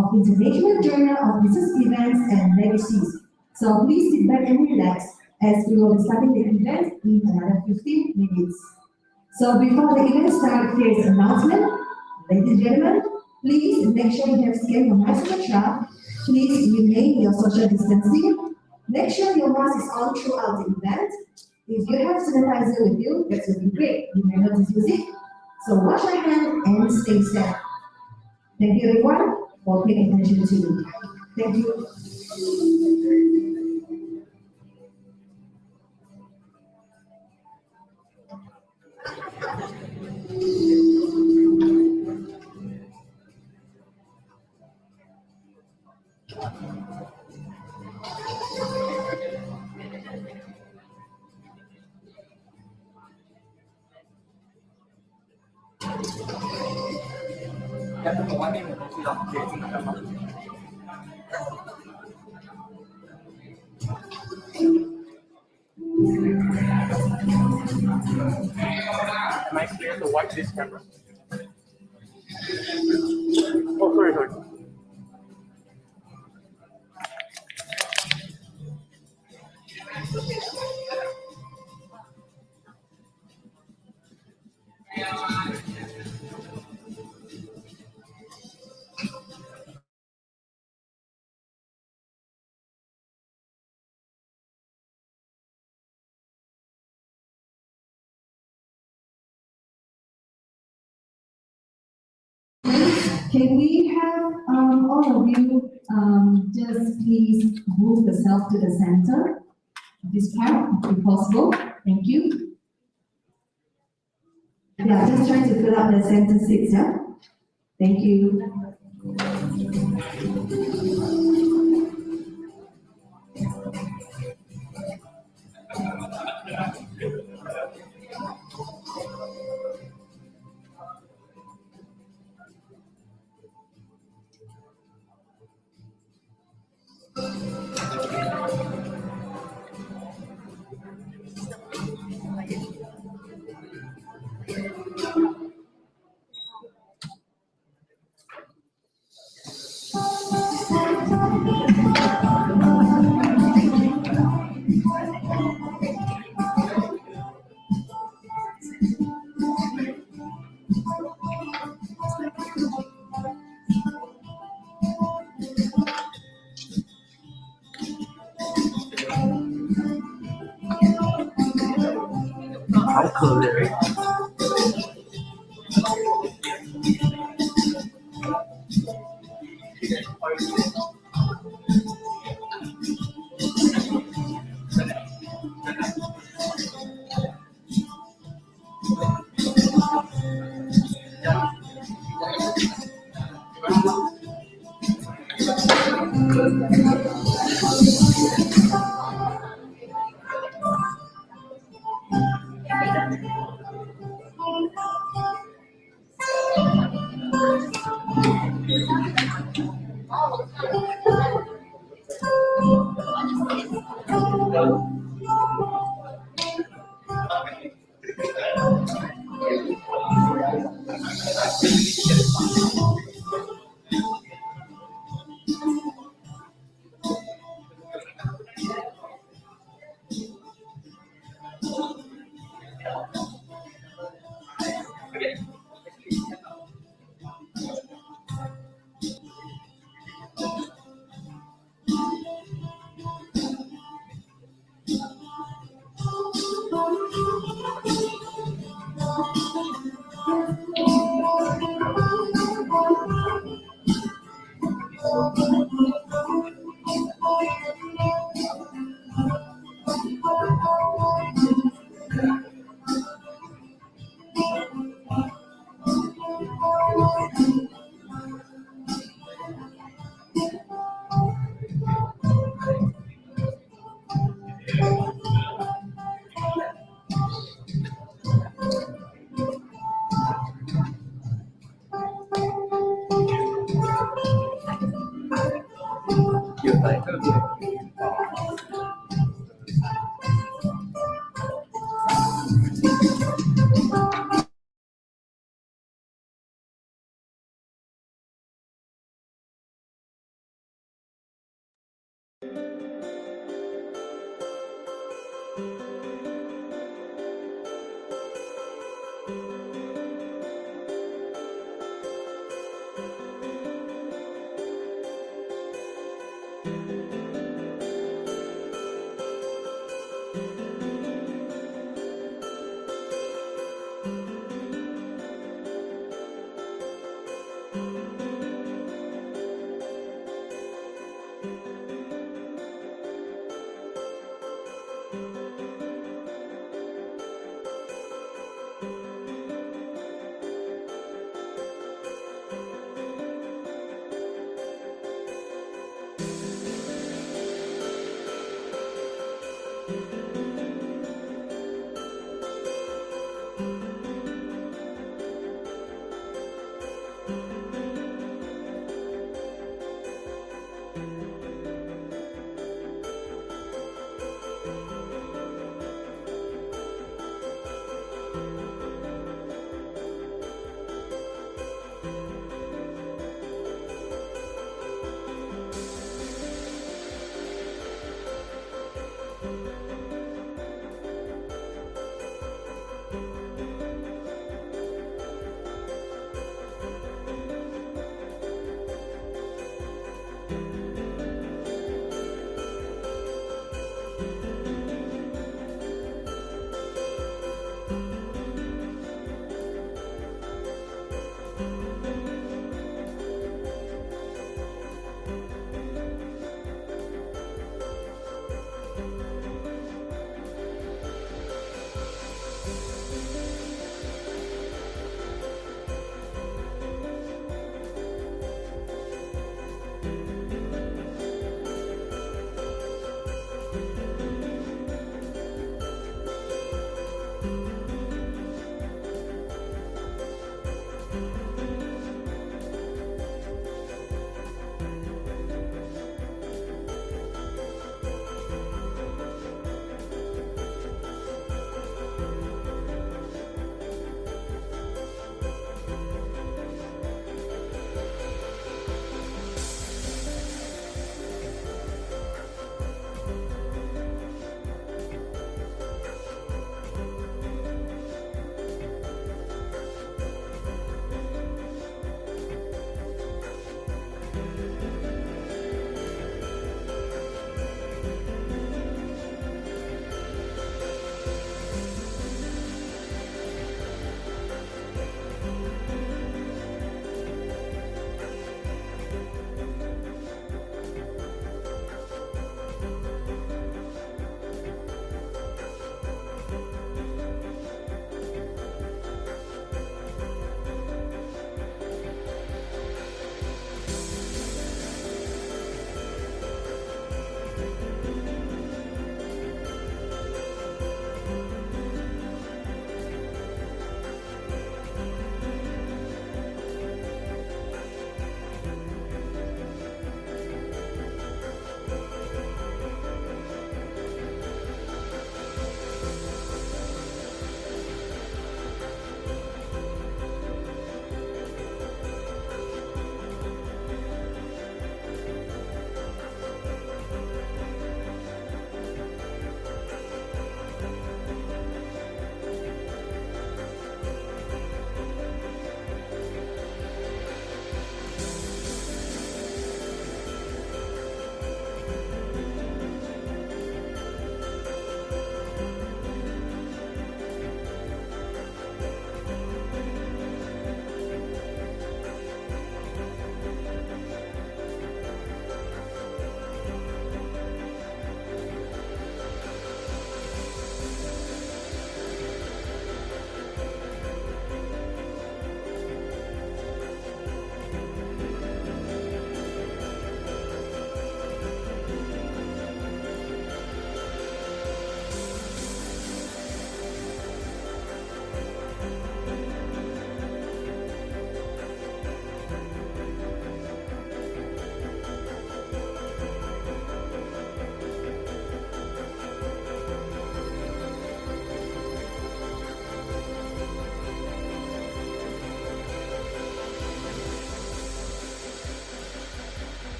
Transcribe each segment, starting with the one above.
of International Journal of Business Events and Legacies. So please sit back and relax as we will be starting the event in another 15 minutes. So before the event starts, here's an announcement. Ladies and gentlemen, please make sure you have scanned your microphone. Please remain your social distancing. Make sure your mask is on throughout the event. If you have sanitizer with you, that would be great. You may not use it. So wash your hands and stay safe. Thank you everyone for paying attention to me. Thank you. Am I clear to watch this camera? Oh, sorry. Can we have all of you just please move yourself to the center of this part, if possible? Thank you. Yeah, just trying to fill up the center seats, yeah? Thank you. How cool is it?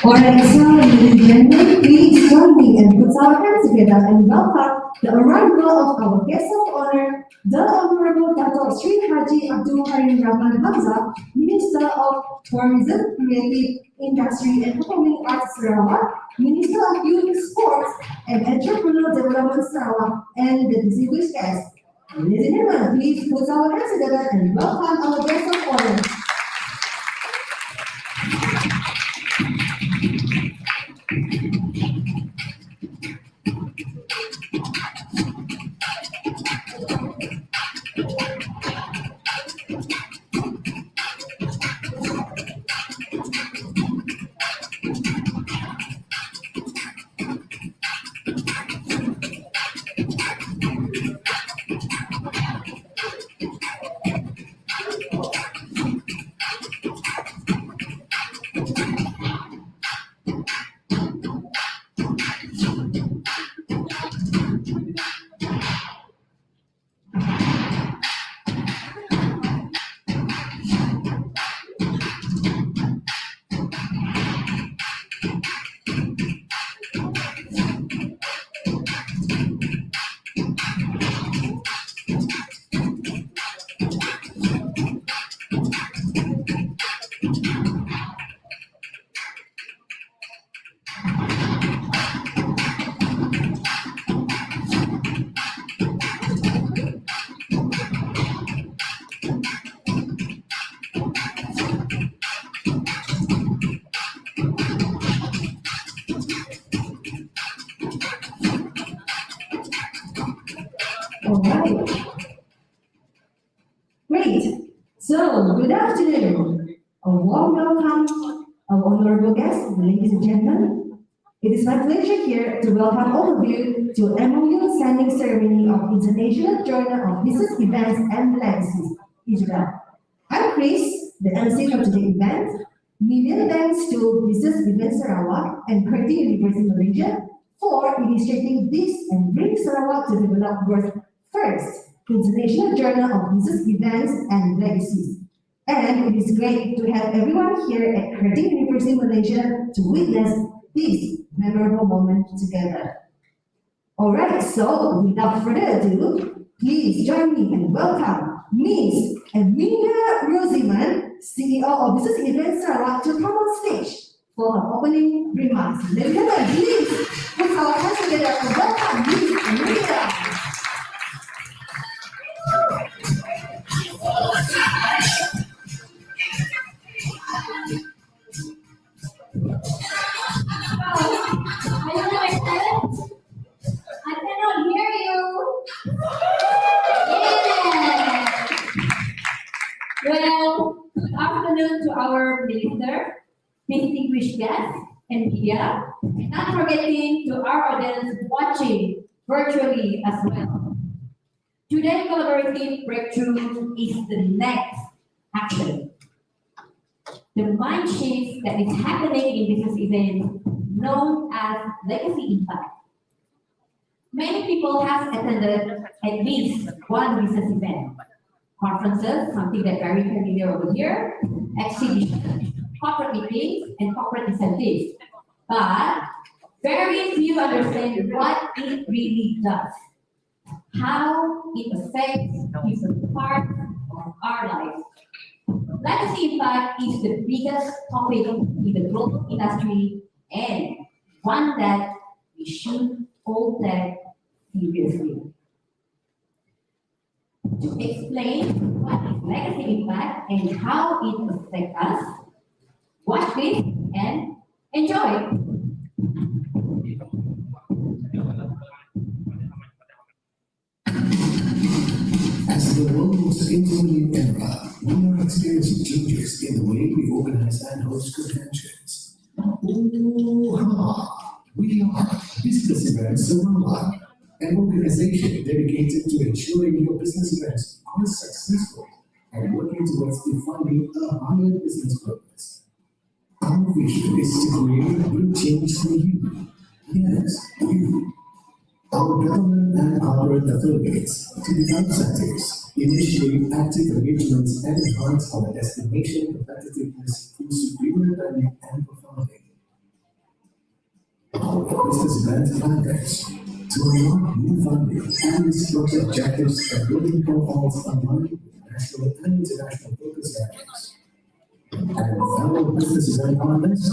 Alright, so ladies and gentlemen, please join me and put our hands together and welcome the arrival of our guest of honor, the Honorable Dato Sri Haji Abdul Karim Rahman Hamzah, Minister of Tourism, Creative Industry and Performing Arts Sarawak, Minister of Youth, Sports and Entrepreneurial Development Sarawak, and the distinguished guests. Ladies and gentlemen, please put our hands together and welcome our guest of honor. Alright. Great. So, good afternoon. A warm welcome, our honorable guests, ladies and gentlemen. It is my pleasure here to welcome all of you to MOU signing ceremony of International Journal of Business Events and Legacies, IJBEL. I'm Chris, the MC for today's event. Million thanks to Business Events Sarawak and Curtin University Malaysia for initiating this and bring Sarawak to develop world's first International Journal of Business Events and Legacies. And it is great to have everyone here at Curtin University Malaysia to witness this memorable moment together. Alright, so without further ado, please join me and welcome Ms. Emilia Rosiman, CEO of Business Events Sarawak, to come on stage for her opening remarks. Ladies and gentlemen, please put our hands together and welcome Ms. Emilia. Are you excited? I cannot hear you. Yeah. Well, good afternoon to our minister, distinguished guests, and media. And not forgetting to our audience watching virtually as well. Today's collaborative breakthrough is the next action. The mind shift that is happening in business events known as Legacy Impact. Many people have attended at least one business event. Conferences, something that very familiar over here, exhibitions, corporate meetings, and corporate incentives. But very few understand what it really does, how it affects different parts of our lives. Legacy impact is the biggest topic in the global industry and one that we should all take seriously. To explain what is legacy impact and how it affects us, watch this and enjoy. As the world moves into a new era, we are experiencing changes in the way we organize and host conventions. We are Business Events Sarawak, an organization dedicated to ensuring your business events are successful and working towards defining a higher business purpose. Our vision is to create real change for you. Yes, you. Our government and corporate affiliates to become centers, initiate active engagements and enhance our destination competitiveness through superior value and performing. Our business event planners to unlock new funding and restructure objectives and building profiles aligned with national and international focus areas. And fellow business event partners,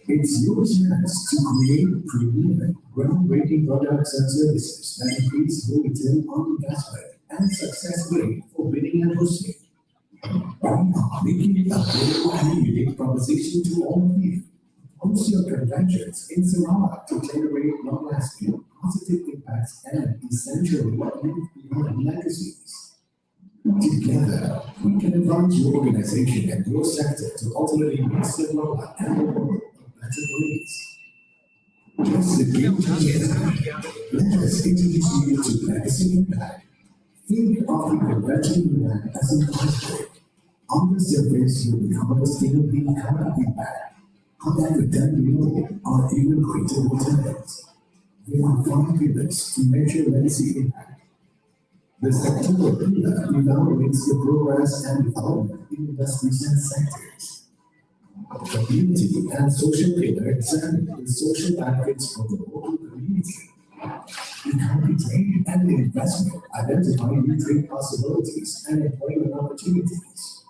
it's your chance to create premier, groundbreaking products and services that increase your return on investment and success rate for bidding and hosting. We are making it a global and unique proposition to all of you. Host your conventions in Sarawak to generate long-lasting positive impacts and essentially what leave behind legacies. Together, we can advance your organization and your sector to ultimately make Sarawak and the world a better place. Just a game changer. Let us introduce you to Legacy Impact. Think of the convention impact as an iceberg. On the surface, you become a stable kind of impact. However, down below are even greater returns. There are 5 pillars to measure legacy impact. The sectoral pillar evaluates the progress and development in industries and sectors. The community and social pillar examine the social benefits for the local community. Economic trade and investment identify new trade possibilities and employment opportunities.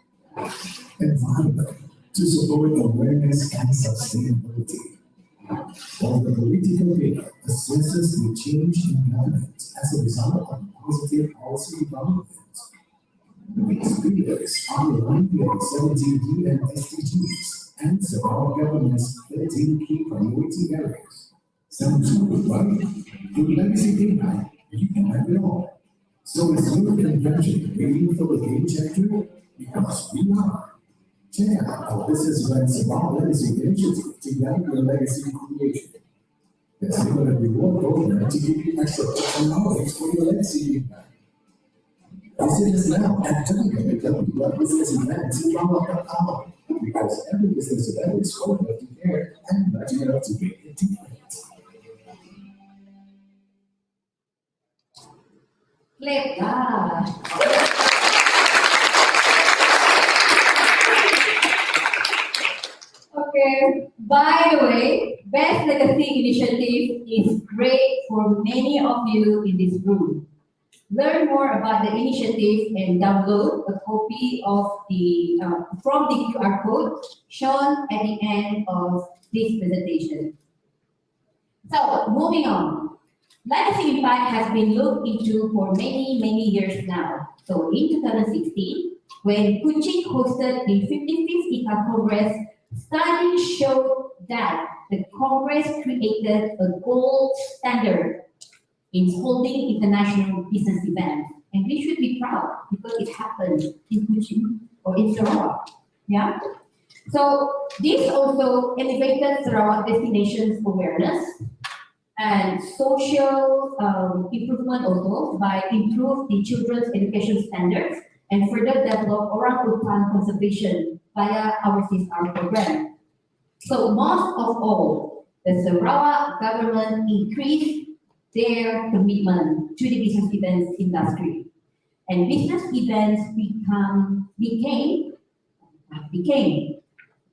Environment to support awareness and sustainability. While the political pillar assesses the change in government as a result of positive policy development. These pillars are aligned with 17D and SDGs and support government's 13 key priority areas. Sounds good, right? With legacy impact, you can have it all. So is your convention waiting for the game changer? Because we are. Check out our business events about legacy initiative to guide your legacy creation. There's even a reward program to give you extra and knowledge for your legacy impact. Visit us now at www.businessevents.com because every business event is smart enough to care and large enough to make a difference. Okay, by the way, Best Legacy Initiative is great for many of you in this room. Learn more about the initiative and download a copy of the from the QR code shown at the end of this presentation. So, moving on. Legacy impact has been looked into for many years now. So, in 2016, when Kuching hosted the 55th ICA Congress, studies showed that the Congress created a gold standard in holding international business events. And we should be proud because it happened in Kuching or in Sarawak. Yeah? So this also elevated Sarawak destination's awareness and social improvement also by improve the children's education standards and further develop orangutan conservation via our CSR program. So most of all, the Sarawak government increased their commitment to the business events industry. And business events became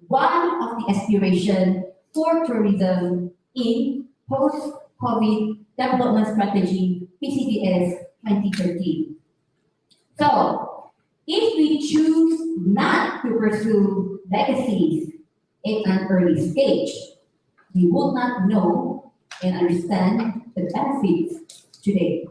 one of the aspirations for tourism in post-COVID development strategy PCDS 2030. So, if we choose not to pursue legacies at an early stage, we will not know and understand the benefits today.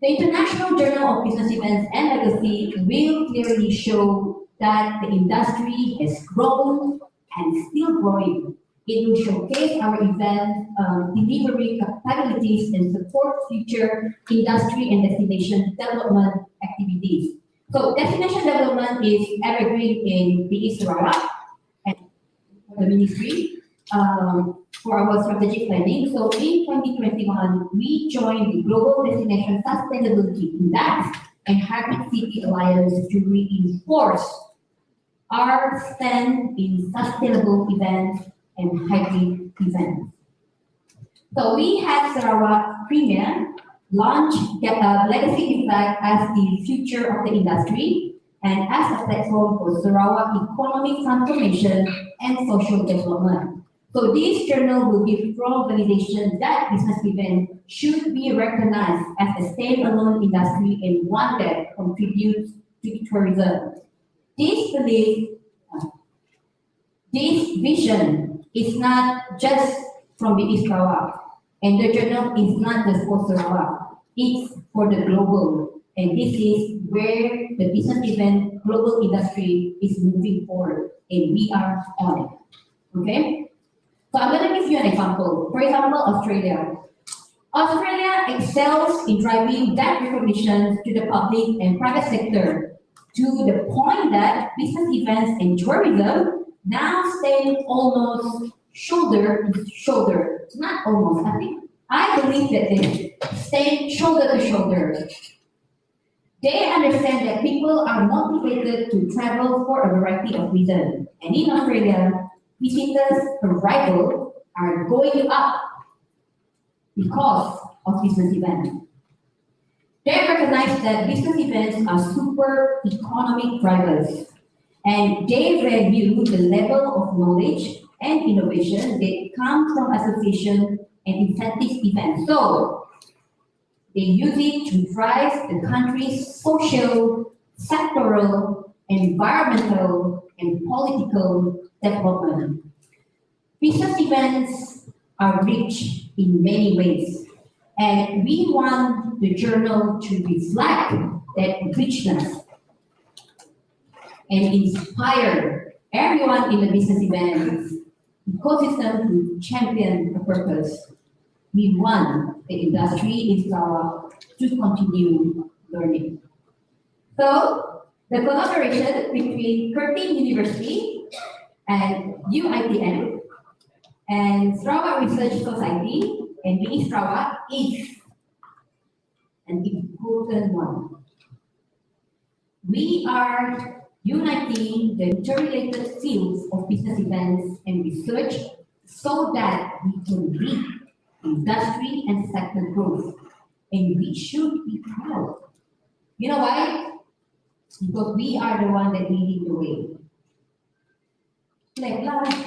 The International Journal of Business Events and Legacy will clearly show that the industry has grown and still growing. It will showcase our event delivery capabilities and support future industry and destination development activities. So destination development is evergreen in PE Sarawak and the ministry for our strategic planning. So in 2021, we joined the Global Destination Sustainability Index and Hybrid City Alliance to reinforce our stand in sustainable events and hybrid events. So we had Sarawak Premier launch Legacy Impact as the future of the industry and as a platform for Sarawak economic transformation and social development. So this journal will give strong validation that business event should be recognized as a standalone industry and one that contributes to tourism. This belief, this vision is not just from the Sarawak, and the journal is not just for Sarawak, it's for the global. And this is where the business event global industry is moving forward, and we are on it. Okay? So I'm going to give you an example. For example, Australia. Australia excels in driving that recognition to the public and private sector to the point that business events and tourism now stand almost shoulder to shoulder. Not almost, I believe that they stand shoulder to shoulder. They understand that people are motivated to travel for a variety of reasons. And in Australia, visitors' arrival are going up because of business events. They recognize that business events are super economic drivers, and they value the level of knowledge and innovation that come from association and incentive events. So they use it to drive the country's social, sectoral, environmental, and political development. Business events are rich in many ways, and we want the journal to reflect that richness and inspire everyone in the business events ecosystem to champion the purpose. We want the industry in Sarawak to continue learning. So, the collaboration between Curtin University and UITM and Sarawak Research Society and Mini Sarawak is an important one. We are uniting the interrelated fields of business events and research so that we can lead industry and sector growth. And we should be proud. You know why? Because we are the one that leading the way. Like all right.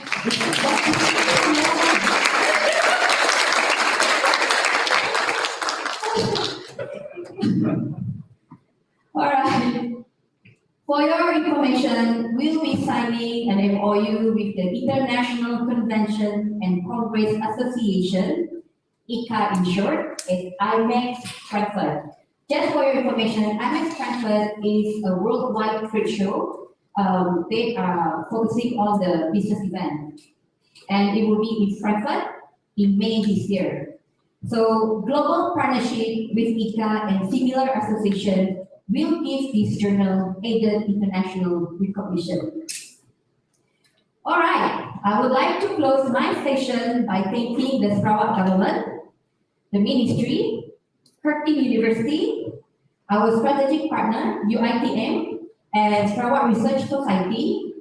For your information, we'll be signing an MOU with the International Convention and Congress Association, ICA in short, is IMEX Frankfurt. Just for your information, IMEX Frankfurt is a worldwide trade show. They are focusing on the business event, and it will be in Frankfurt in May this year. So, global partnership with ICA and similar associations will give this journal aided international recognition. All right, I would like to close my session by thanking the Sarawak government, the ministry, Curtin University, our strategic partner, UITM, and Sarawak Research Society,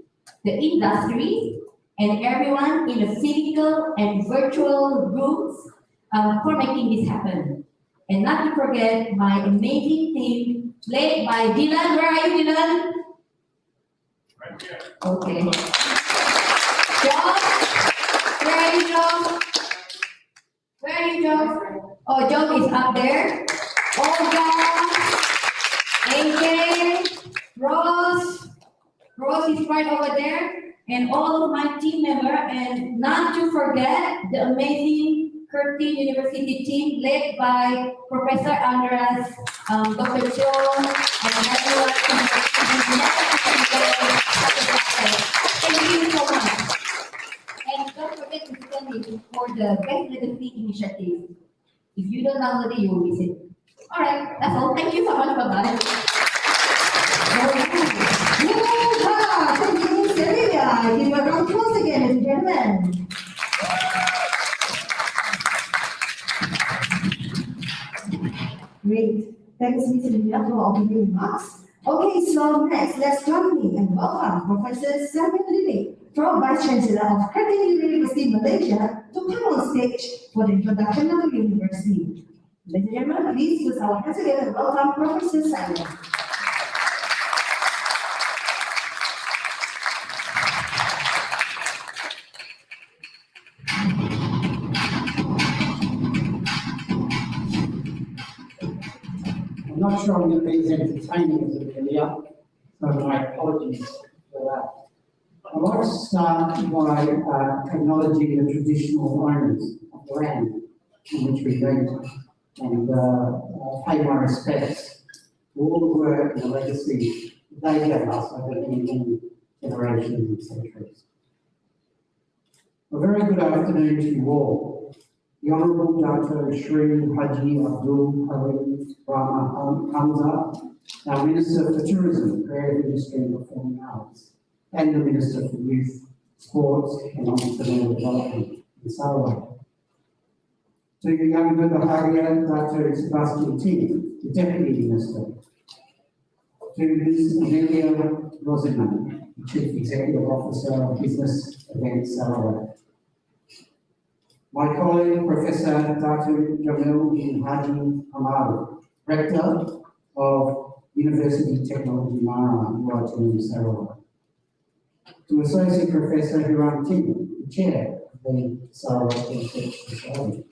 the industry, and everyone in the physical and virtual rooms for making this happen. And not to forget my amazing team, led by Dylan. Where are you, Dylan? Right here. Okay. John? Where are you, John? Where are you, John? Oh, John is up there. Olga, AJ, Rose. Rose is right over there. And all of my team members. And not to forget the amazing Curtin University team led by Professor Andras, Dr. Joe, and everyone from the Thank you so much. And don't forget to send it for the Best Legacy initiative. If you don't download it, you will miss it. All right, that's all. Thank you so much. Bye-bye. Thank you, Celia. Give a round of applause again, ladies and gentlemen. Great. Thanks, Ms. Celia, for opening remarks. Okay, so next, let's join me and welcome Professor Samuel Lili, Vice Chancellor of Curtin University, Malaysia, to come on stage for the introduction of the university. Ladies and gentlemen, please use our hands together and welcome Professor Samuel. entertaining as it earlier, so my apologies for that. I'd like to start by acknowledging the traditional owners of the land in which we meet and pay my respects to all the work and the legacy they gave us over many generations and centuries. A very good afternoon to you all. The Honourable Dr. Shri Haji Abdul Halim Rama Hamza, our Minister for Tourism, Creative Industry and Performing Arts, and the Minister for Youth, Sports and Entrepreneurial Development in Sarawak. To Young Bahagia, Dr. Sebastian Ting, the Deputy Minister. To Ms. Amelia Rosenman, the Chief Executive Officer of Business Events Sarawak. My colleague, Professor Dr. Jamil bin Haji Hamad, Rector of University Technology Mara, UITM Sarawak. To Associate Professor Hiram Tim, the Chair of the Sarawak Research Society.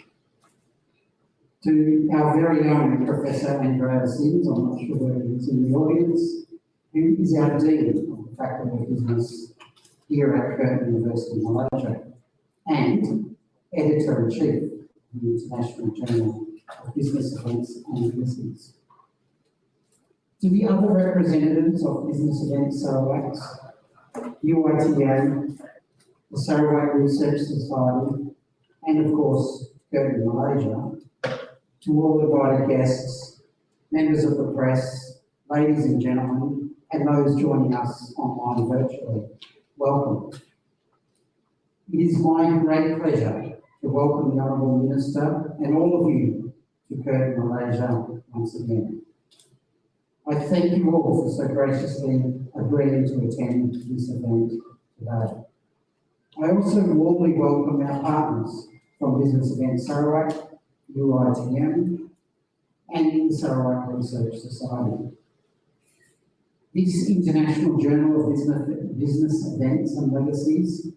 To our very own Professor Andrea Sims, I'm not sure whether he's in the audience, who is our Dean of the Faculty of Business here at Curtin University, Malaysia, and Editor-in-Chief of the International Journal of Business Events and Legacies. To the other representatives of Business Events Sarawak, UITA, the Sarawak Research Society, and of course, Curtin Malaysia, to all invited guests, members of the press, ladies and gentlemen, and those joining us online virtually, welcome. It is my great pleasure to welcome the Honourable Minister and all of you to Curtin Malaysia once again. I thank you all for so graciously agreeing to attend this event today. I also warmly welcome our partners from Business Events Sarawak, UITM, and the Sarawak Research Society. This International Journal of Business Events and Legacies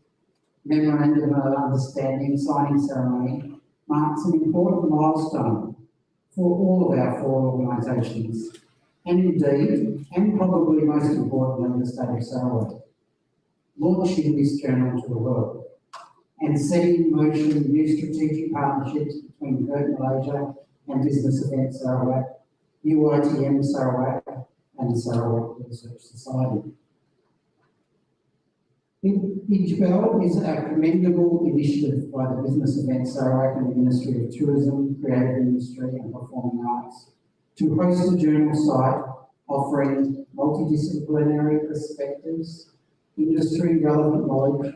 Memorandum of Understanding signing ceremony marks an important milestone for all of our four organisations, and indeed, and probably most importantly, the state of Sarawak, launching this journal to the world and setting in motion new strategic partnerships between Curtin Malaysia and Business Events Sarawak, UITM Sarawak, and the Sarawak Research Society. IJBEL is a commendable initiative by the Business Events Sarawak and the Ministry of Tourism, Creative Industry and Performing Arts to host a journal site offering multidisciplinary perspectives, industry-relevant knowledge,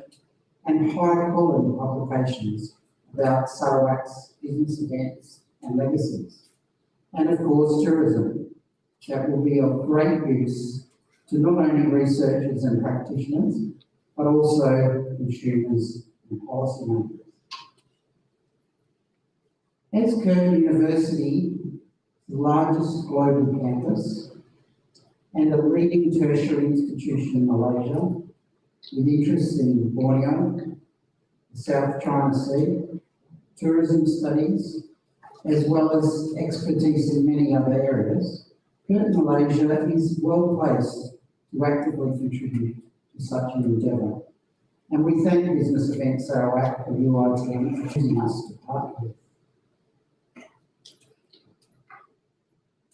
and high-quality publications about Sarawak's business events and legacies, and of course tourism, that will be of great use to not only researchers and practitioners, but also consumers and policymakers. As Curtin University, the largest global campus and a leading tertiary institution in Malaysia, with interests in Borneo, the South China Sea, tourism studies, as well as expertise in many other areas, Curtin Malaysia is well placed to actively contribute to such an endeavour. And we thank Business Events Sarawak and UITM for choosing us to partner with.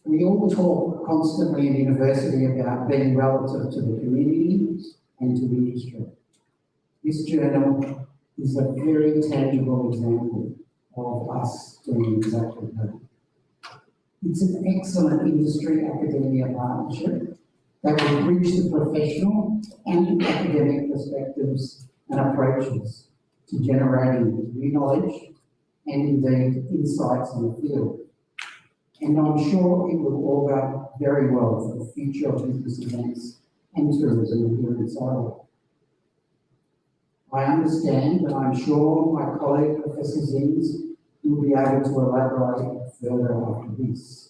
We all talk constantly in university about being relative to the community and to the industry. This journal is a very tangible example of us doing exactly that. It's an excellent industry-academia partnership that will bridge the professional and academic perspectives and approaches to generating new knowledge and indeed insights in the field. And I'm sure it will augur very well for the future of business events and tourism here in Sarawak. I understand, and I'm sure my colleague Professor Zins will be able to elaborate further after this.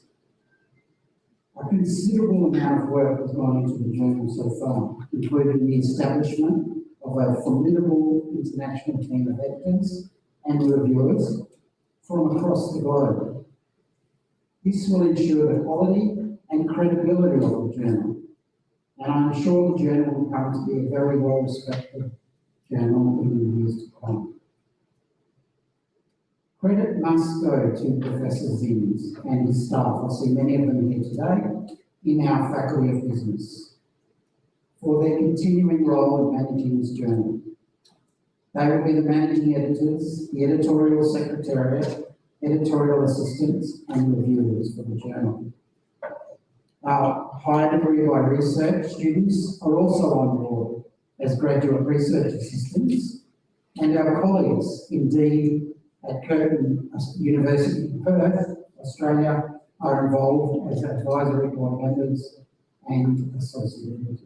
A considerable amount of work has gone into the journal so far, including the establishment of a formidable international team of editors and reviewers from across the globe. This will ensure the quality and credibility of the journal. And I'm sure the journal will come to be a very well-respected journal in the years to come. Credit must go to Professor Zins and his staff, I see many of them here today, in our Faculty of Business, for their continuing role in managing this journal. They will be the managing editors, the editorial secretariat, editorial assistants, and reviewers for the journal. Our high degree by research students are also on board as graduate research assistants, and our colleagues, indeed, at Curtin University in Perth, Australia, are involved as advisory board members and associate editors.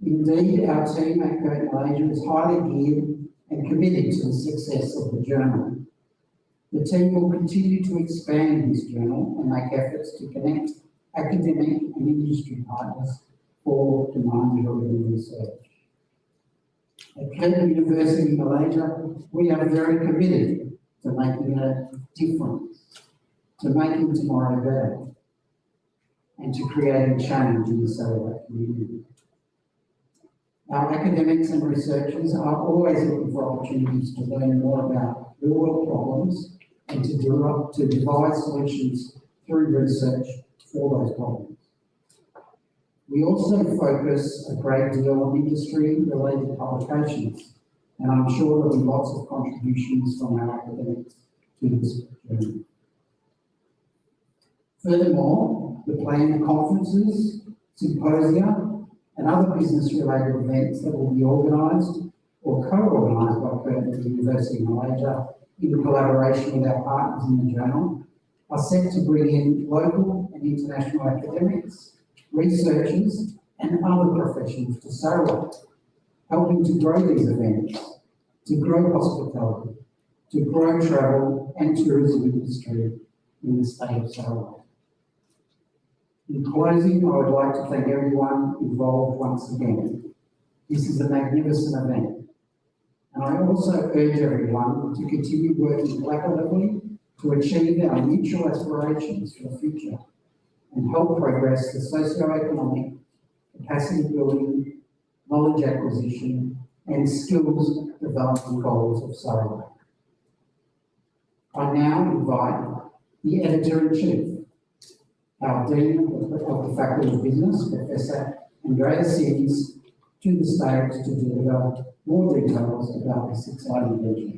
Indeed, our team at Curtin Malaysia is highly geared and committed to the success of the journal. The team will continue to expand this journal and make efforts to connect academic and industry partners for demand-driven research. At Curtin University Malaysia, we are very committed to making a difference, to making tomorrow better, and to creating change in the Sarawak community. Our academics and researchers are always looking for opportunities to learn more about real-world problems and to devise solutions through research for those problems. We also focus a great deal on industry-related publications, and I'm sure there'll be lots of contributions from our academics to this journey. Furthermore, the planned conferences, symposia, and other business-related events that will be organised or co-organised by Curtin University Malaysia in collaboration with our partners in the journal are set to bring in local and international academics, researchers, and other professionals to Sarawak, helping to grow these events, to grow hospitality, to grow travel and tourism industry in the state of Sarawak. In closing, I would like to thank everyone involved once again. This is a magnificent event, and I also urge everyone to continue working collaboratively to achieve our mutual aspirations for the future and help progress the socio-economic, capacity building, knowledge acquisition, and skills development goals of Sarawak. I now invite the Editor-in-Chief, our Dean of the Faculty of Business, Professor Andrea Sims, to the stage to deliver more details about this exciting venture.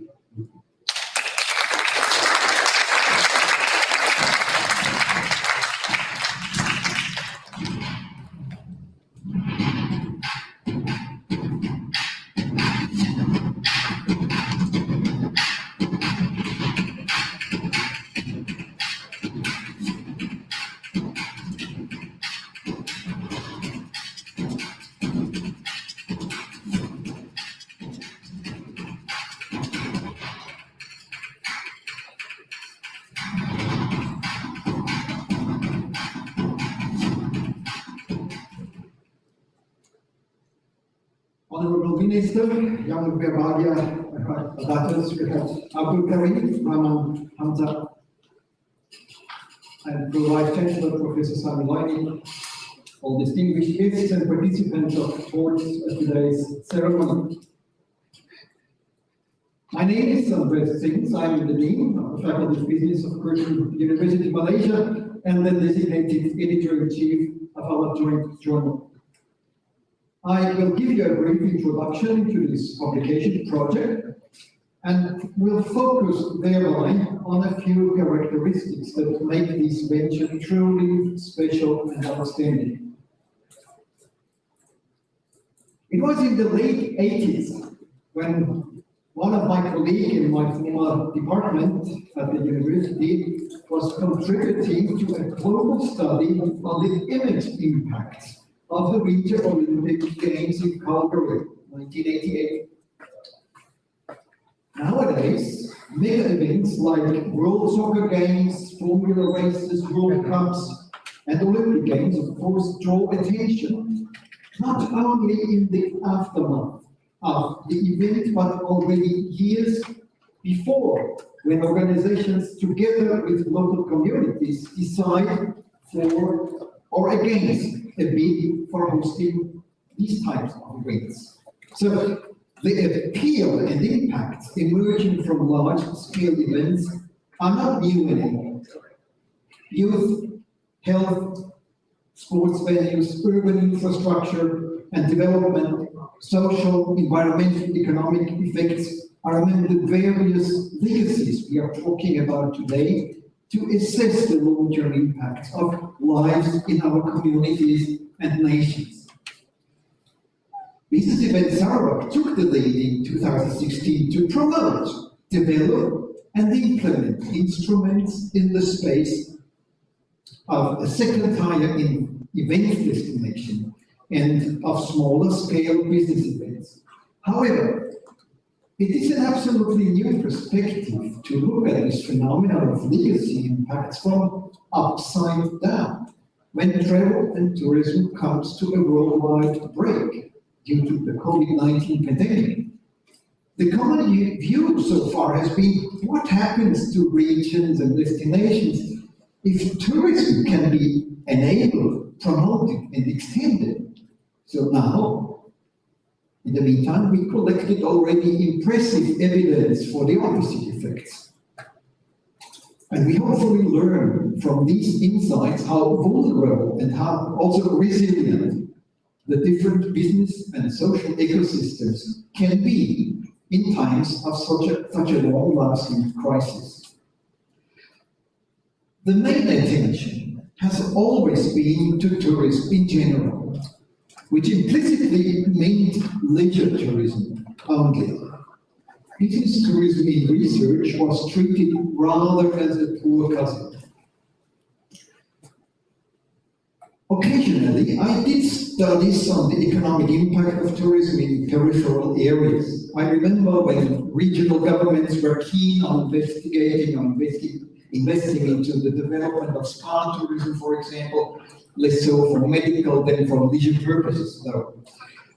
Honorable Minister, yang berbahagia Datuk Sri Abdul Karim Rahman Hamzah, and Vice Chancellor Professor Sami Laini, all distinguished guests and participants of today's ceremony. My name is Andrea Singh. I am the Dean of the Faculty of Business of Curtin University Malaysia and the designated Editor-in-Chief of our joint journal. I will give you a brief introduction to this publication project and will focus thereby on a few characteristics that make this venture truly special and outstanding. It was in the late 80s when one of my colleagues in my former department at the university was contributing to a global study on the image impact of the Winter Olympic Games in Calgary, 1988. Nowadays, mega events like World Soccer Games, Formula races, World Cups, and Olympic Games, of course, draw attention, not only in the aftermath of the event, but already years before, when organizations, together with local communities, decide for or against a bid for hosting these types of events. So the appeal and impact emerging from large-scale events are not new anymore. Youth, health, sports venues, urban infrastructure and development, social, environmental, economic effects are among the various legacies we are talking about today to assess the long-term impacts of lives in our communities and nations. Business Event Sarawak took the lead in 2016 to promote, develop and implement instruments in the space of a second tier in event destination and of smaller scale business events. However, it is an absolutely new perspective to look at this phenomenon of legacy impacts from upside down when travel and tourism comes to a worldwide break due to the COVID-19 pandemic. The common view so far has been what happens to regions and destinations if tourism can be enabled, promoted and extended. So now, in the meantime, we collected already impressive evidence for the opposite effects. And we hopefully learn from these insights how vulnerable and how also resilient the different business and social ecosystems can be in times of such a long-lasting crisis. The main attention has always been to tourism in general, which implicitly meant leisure tourism only. Business tourism in research was treated rather as a poor cousin. Occasionally, I did studies on the economic impact of tourism in peripheral areas. I remember when regional governments were keen on investing into the development of spa tourism, for example, less so for medical than for leisure purposes, though.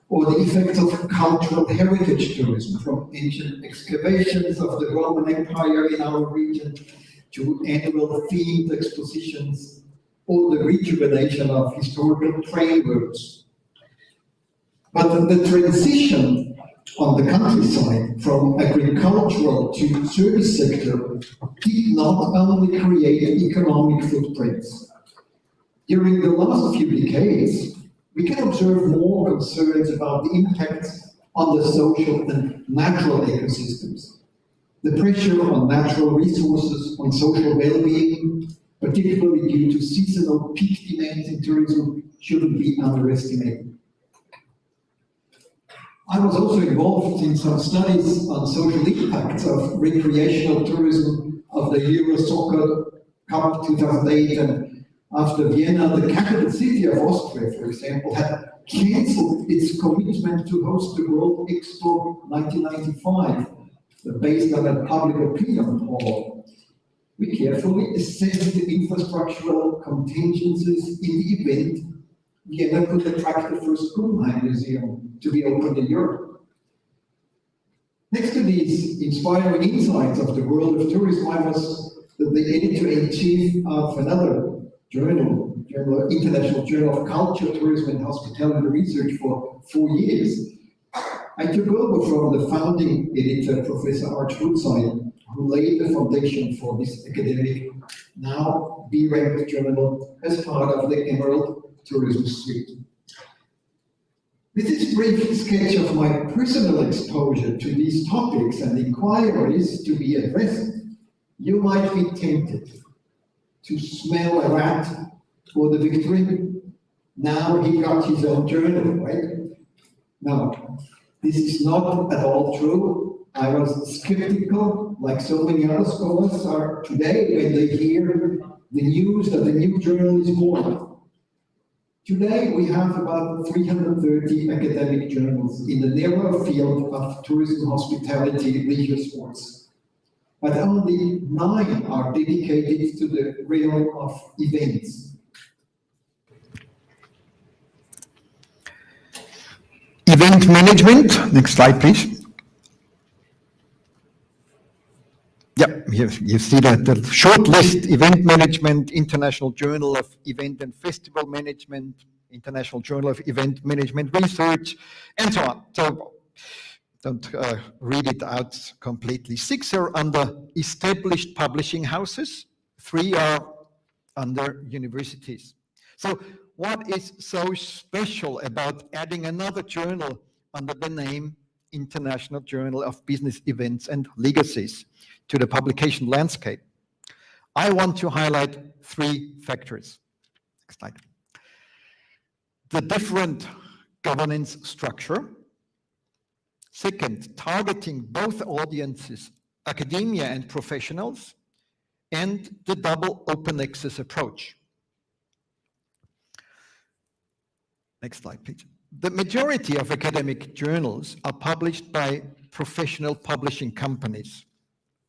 Or the effects of cultural heritage tourism, from ancient excavations of the Roman Empire in our region to annual themed expositions, or the rejuvenation of historical train routes. But the transition on the countryside from agricultural to service sector did not only create economic footprints. During the last few decades, we can observe more concerns about the impacts on the social and natural ecosystems. The pressure on natural resources, on social well-being, particularly due to seasonal peak demands in tourism, shouldn't be underestimated. I was also involved in some studies on social impacts of recreational tourism of the Euro Soccer Cup 2008, and after Vienna, the capital city of Austria, for example, had cancelled its commitment to host the World Expo 1995, based on a public opinion poll. We carefully assessed the infrastructural contingencies in the event Vienna could attract the first Guggenheim Museum to be opened in Europe. Next to these inspiring insights of the world of tourism, I was the editor-in-chief of another journal, International Journal of Culture, Tourism and Hospitality Research for 4 years. I took over from the founding editor, Professor Arch Woodside, who laid the foundation for this academic, now B-ranked journal as part of the Emerald Tourism Suite. With this brief sketch of my personal exposure to these topics and inquiries to be addressed, you might be tempted to smell a rat for the victory. Now he got his own journal, right? No, this is not at all true. I was skeptical, like so many other scholars are today, when they hear the news that a new journal is born. Today, we have about 330 academic journals in the narrow field of tourism, hospitality, leisure sports. But only 9 are dedicated to the realm of events. Event management, next slide please. Yep, you see that the short list: event management, International Journal of Event and Festival Management, International Journal of Event Management Research, and so on. So don't read it out completely. 6 are under established publishing houses, 3 are under universities. So what is so special about adding another journal under the name International Journal of Business Events and Legacies to the publication landscape? I want to highlight 3 factors. Next slide. The different governance structure. Second, targeting both audiences, academia and professionals, and the double open access approach. Next slide, please. The majority of academic journals are published by professional publishing companies: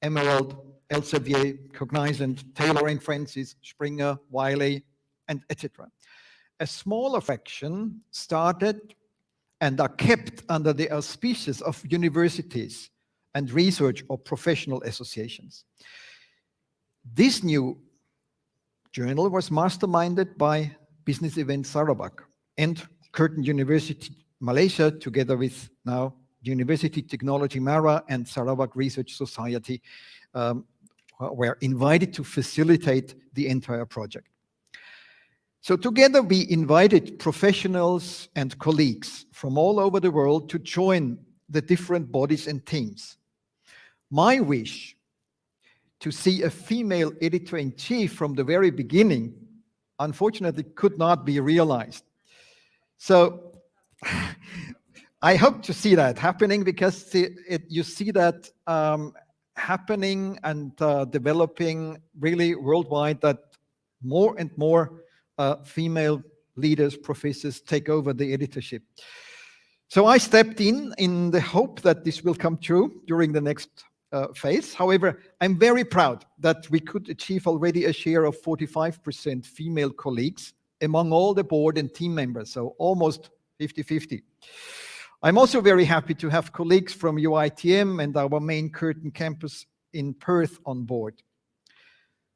Emerald, Elsevier, Cognizant, Taylor & Francis, Springer, Wiley, and etc. A smaller fraction started and are kept under the auspices of universities and research or professional associations. This new journal was masterminded by Business Events Sarawak and Curtin University Malaysia, together with now University Technology Mara and Sarawak Research Society, were invited to facilitate the entire project. So together we invited professionals and colleagues from all over the world to join the different bodies and teams. My wish to see a female editor-in-chief from the very beginning, unfortunately, could not be realized. So I hope to see that happening, because you see that happening and developing really worldwide, that more and more female leaders, professors take over the editorship. So I stepped in the hope that this will come true during the next phase. However, I'm very proud that we could achieve already a share of 45% female colleagues among all the board and team members, so almost 50-50. I'm also very happy to have colleagues from UITM and our main Curtin campus in Perth on board.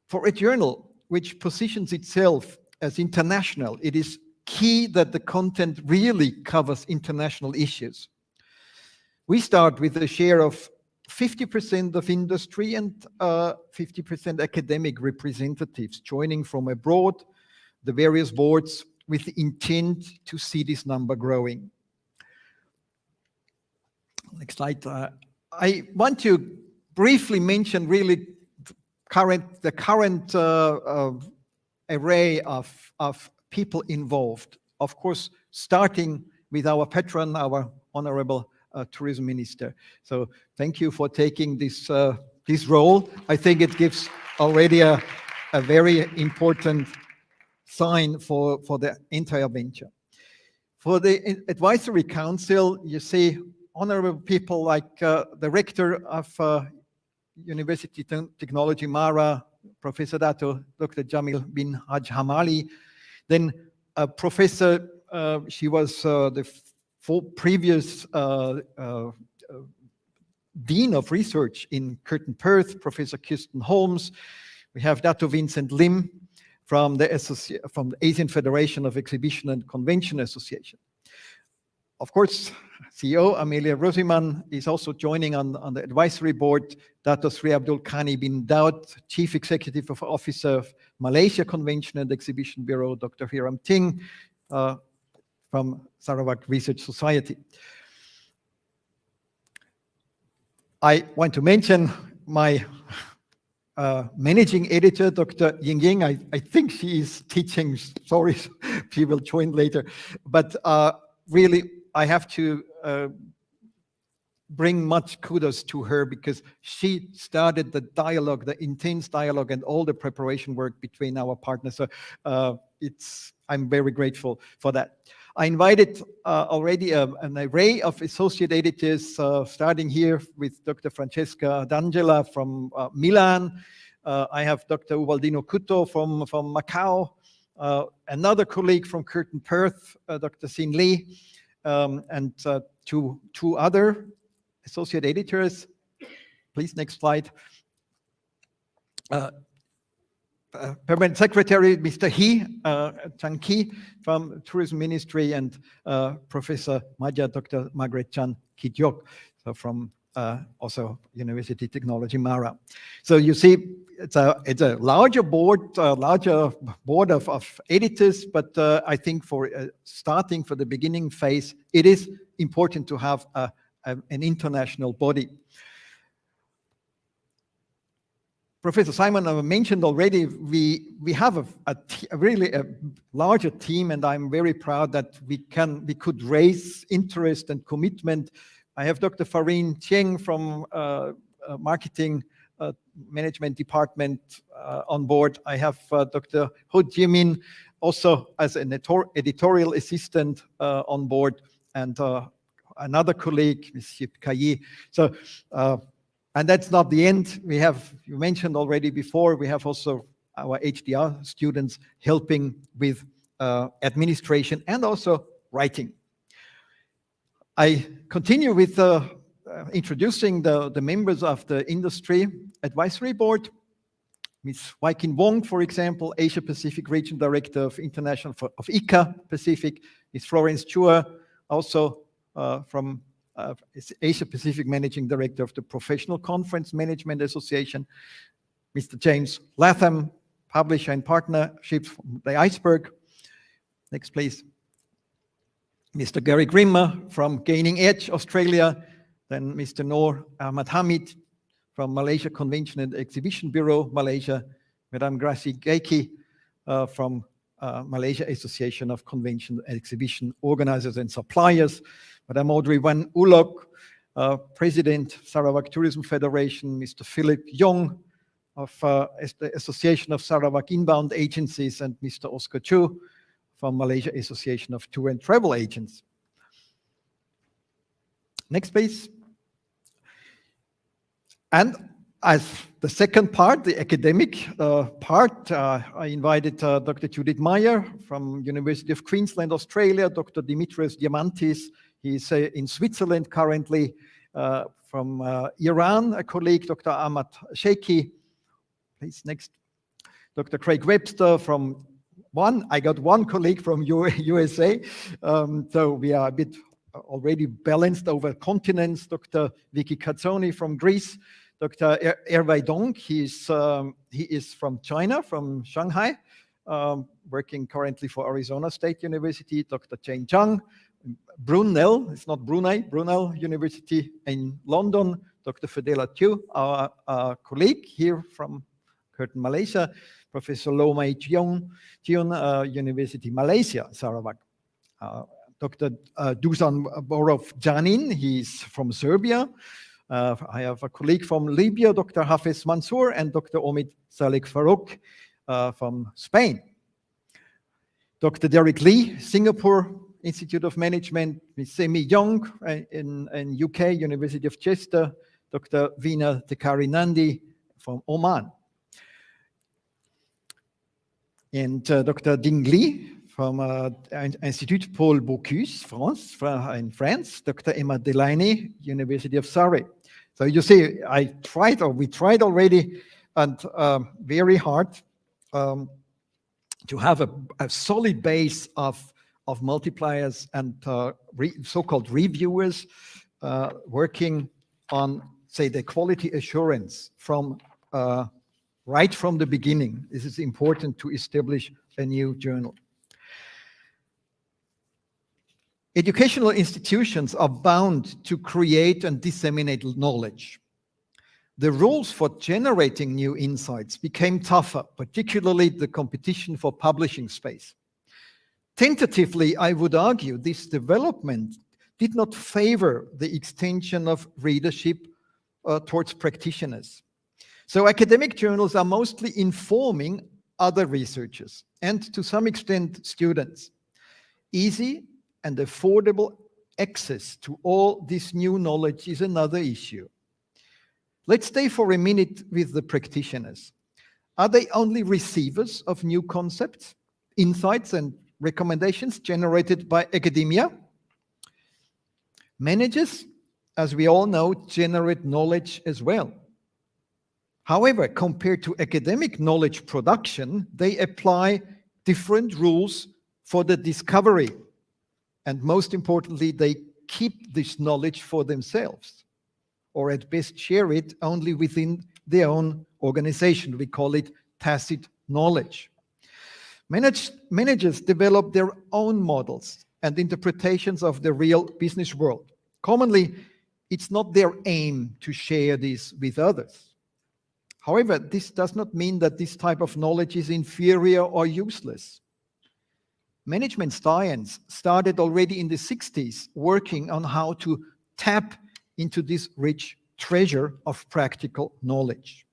For a journal which positions itself as international, it is key that the content really covers international issues. We start with a share of 50% of industry and 50% academic representatives joining from abroad, the various boards, with the intent to see this number growing. Next slide. I want to briefly mention really the current array of people involved. Of course, starting with our patron, our Honorable Tourism Minister. So thank you for taking this role. I think it gives already a very important sign for the entire venture. For the Advisory Council, you see honorable people like the Rector of University Technology Mara, Professor Dato Dr. Jamil bin Haj Hamali, then a professor, she was the previous Dean of Research in Curtin Perth, Professor Kirsten Holmes. We have Dato Vincent Lim from the Asian Federation of Exhibition and Convention Association. Of course, CEO Amelia Rosiman is also joining on the advisory board. Dato Sri Abdul Khani bin Daud, Chief Executive Officer of Malaysia Convention and Exhibition Bureau, Dr. Hiram Ting from Sarawak Research Society. I want to mention my managing editor, Dr. Ying Ying. I think she is teaching, sorry, she will join later. But really, I have to bring much kudos to her, because she started the dialogue, the intense dialogue, and all the preparation work between our partners. So I'm very grateful for that. I invited already an array of associate editors, starting here with Dr. Francesca D'Angela from Milan. I have Dr. Uvaldino Couto from Macau, another colleague from Curtin Perth, Dr. Sin Lee, and two other associate editors. Please, next slide. Permanent Secretary, Mr. Chang Ki from Tourism Ministry, and Professor Dr. Margaret Chan Kityok, so from also University Technology Mara. So you see, it's a larger board of editors, but I think for starting for the beginning phase, it is important to have an international body. Professor Simon mentioned already, we have a really larger team, and I'm very proud that we could raise interest and commitment. I have Dr. Farine Chieng from Marketing Management Department on board. I have Dr. Ho Jimin also as an editorial assistant on board, and another colleague, Ms. Yip Kayi. So, and that's not the end. We have, you mentioned already before, we have also our HDR students helping with administration and also writing. I continue with introducing the members of the Industry Advisory Board. Ms. Waikin Wong, for example, Asia Pacific Region Director of International of ICA Pacific. Ms. Florence Chua, also from Asia Pacific Managing Director of the Professional Conference Management Association. Mr. James Latham, Publisher and Partnership from the Iceberg. Next, please. Mr. Gary Grimmer from Gaining Edge, Australia. Then Mr. Noor Ahmad Hamid from Malaysia Convention and Exhibition Bureau, Malaysia. Madame Gracie Geiki from Malaysia Association of Convention and Exhibition Organizers and Suppliers. Madame Audrey Van Ulok, President, Sarawak Tourism Federation. Mr. Philip Yong of the Association of Sarawak Inbound Agencies, and Mr. Oscar Chu from Malaysia Association of Tour and Travel Agents. Next, please. And as the second part, the academic part, I invited Dr. Judith Meyer from University of Queensland, Australia, Dr. Dimitrios Diamantis, he's in Switzerland currently, from Iran, a colleague, Dr. Ahmad Sheikhi. Please, next. Dr. Craig Webster from I got one colleague from USA, so we are a bit already balanced over continents. Dr. Vicky Kazzoni from Greece. Dr. Erwei Dong, he is from China, from Shanghai, working currently for Arizona State University. Dr. Chen Zhang, Brunel, it's not Brunei, Brunel University in London. Dr. Fadela Tu, our colleague here from Curtin, Malaysia. Professor Loh Mai Chion, University Malaysia, Sarawak. Dr. Dusan Borov Janin, he's from Serbia. I have a colleague from Libya, Dr. Hafez Mansour, and Dr. Omid Salek Farouk from Spain. Dr. Derek Lee, Singapore Institute of Management. Ms. Semi Young in UK, University of Chester. Dr. Veena Tekari Nandi from Oman. And Dr. Ding Li from Institut Paul Bocuse, in France. Dr. Emma Delaney, University of Surrey. So you see, we tried already, and very hard to have a solid base of multipliers and so-called reviewers working on, say, the quality assurance from right from the beginning. This is important to establish a new journal. Educational institutions are bound to create and disseminate knowledge. The rules for generating new insights became tougher, particularly the competition for publishing space. Tentatively, I would argue this development did not favor the extension of readership towards practitioners. So academic journals are mostly informing other researchers and to some extent students. Easy and affordable access to all this new knowledge is another issue. Let's stay for a minute with the practitioners. Are they only receivers of new concepts, insights, and recommendations generated by academia? Managers, as we all know, generate knowledge as well. However, compared to academic knowledge production, they apply different rules for the discovery. And most importantly, they keep this knowledge for themselves, or at best share it only within their own organization. We call it tacit knowledge. Managers develop their own models and interpretations of the real business world. Commonly, it's not their aim to share this with others. However, this does not mean that this type of knowledge is inferior or useless. Management science started already in the 60s working on how to tap into this rich treasure of practical knowledge.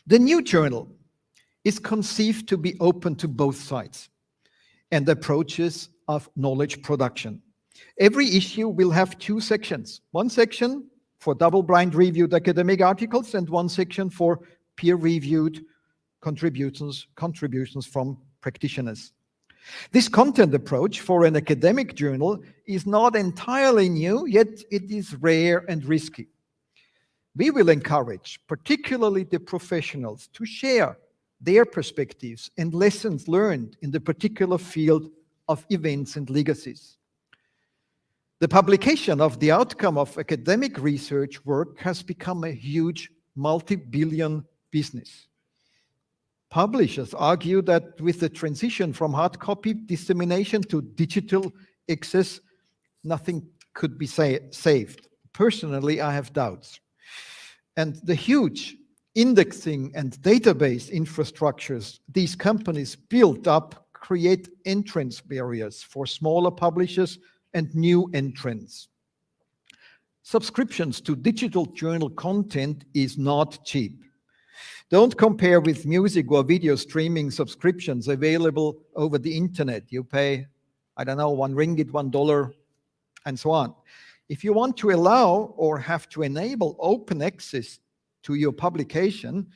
The new journal is conceived to be open to both sides and approaches of knowledge production. Every issue will have 2 sections. One section for double-blind reviewed academic articles and one section for peer-reviewed contributions from practitioners. This content approach for an academic journal is not entirely new, yet it is rare and risky. We will encourage, particularly the professionals, to share their perspectives and lessons learned in the particular field of events and legacies. The publication of the outcome of academic research work has become a huge multi-billion business. Publishers argue that with the transition from hard copy dissemination to digital access, nothing could be saved. Personally, I have doubts. And the huge indexing and database infrastructures these companies built up create entrance barriers for smaller publishers and new entrants. Subscriptions to digital journal content is not cheap. Don't compare with music or video streaming subscriptions available over the internet. You pay, I don't know, $1, $1, and so on. If you want to allow or have to enable open access to your publication,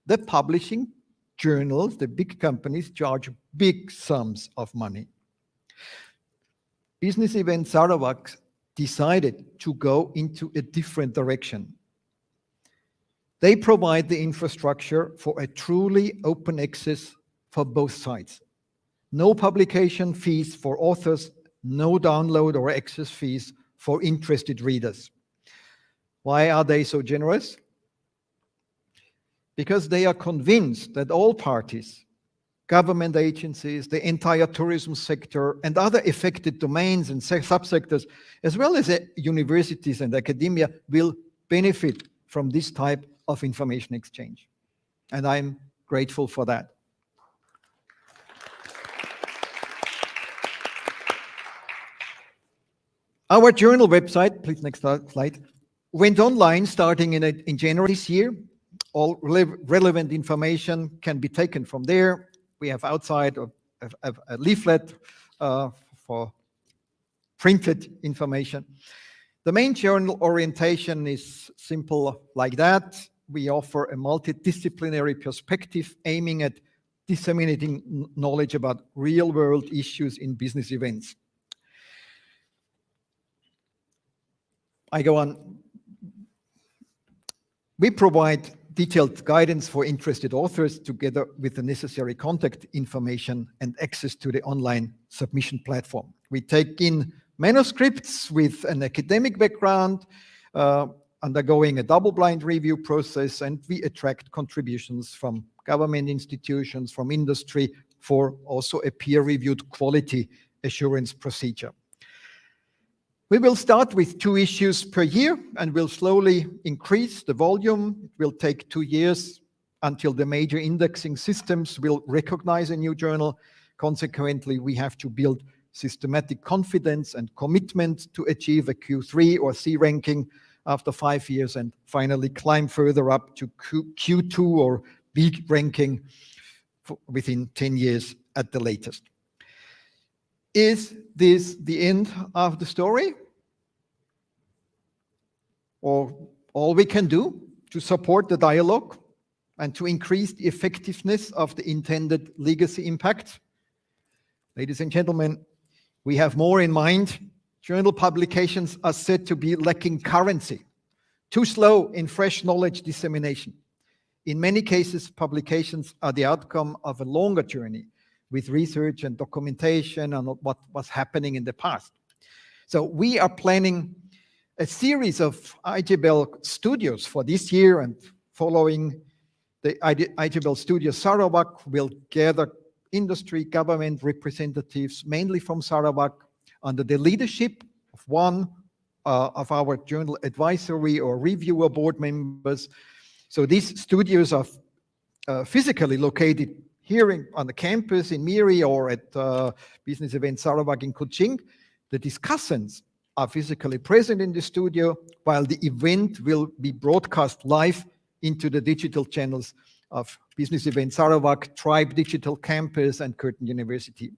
the publishing journals, the big companies, charge big sums of money. Business Event Sarawak decided to go into a different direction. They provide the infrastructure for a truly open access for both sides. No publication fees for authors, no download or access fees for interested readers. Why are they so generous? Because they are convinced that all parties, government agencies, the entire tourism sector, and other affected domains and subsectors, as well as universities and academia, will benefit from this type of information exchange. And I'm grateful for that. Our journal website, please next slide, went online starting in January this year. All relevant information can be taken from there. We have outside a leaflet for printed information. The main journal orientation is simple like that. We offer a multidisciplinary perspective aiming at disseminating knowledge about real-world issues in business events. I go on. We provide detailed guidance for interested authors together with the necessary contact information and access to the online submission platform. We take in manuscripts with an academic background, undergoing a double-blind review process, and we attract contributions from government institutions, from industry, for also a peer-reviewed quality assurance procedure. We will start with 2 issues per year and will slowly increase the volume. It will take 2 years until the major indexing systems will recognize a new journal. Consequently, we have to build systematic confidence and commitment to achieve a Q3 or C ranking after 5 years and finally climb further up to Q2 or B ranking within 10 years at the latest. Is this the end of the story? Or all we can do to support the dialogue and to increase the effectiveness of the intended legacy impact? Ladies and gentlemen, we have more in mind. Journal publications are said to be lacking currency. too slow in fresh knowledge dissemination. In many cases, publications are the outcome of a longer journey with research and documentation on what was happening in the past. So we are planning a series of IJBEL studios for this year, and following the IJBEL Studio Sarawak will gather industry, government representatives, mainly from Sarawak, under the leadership of one of our journal advisory or reviewer board members. So these studios are physically located here on the campus in Miri or at Business Event Sarawak in Kuching. The discussants are physically present in the studio, while the event will be broadcast live into the digital channels of Business Event Sarawak, Tribe Digital Campus, and Curtin University.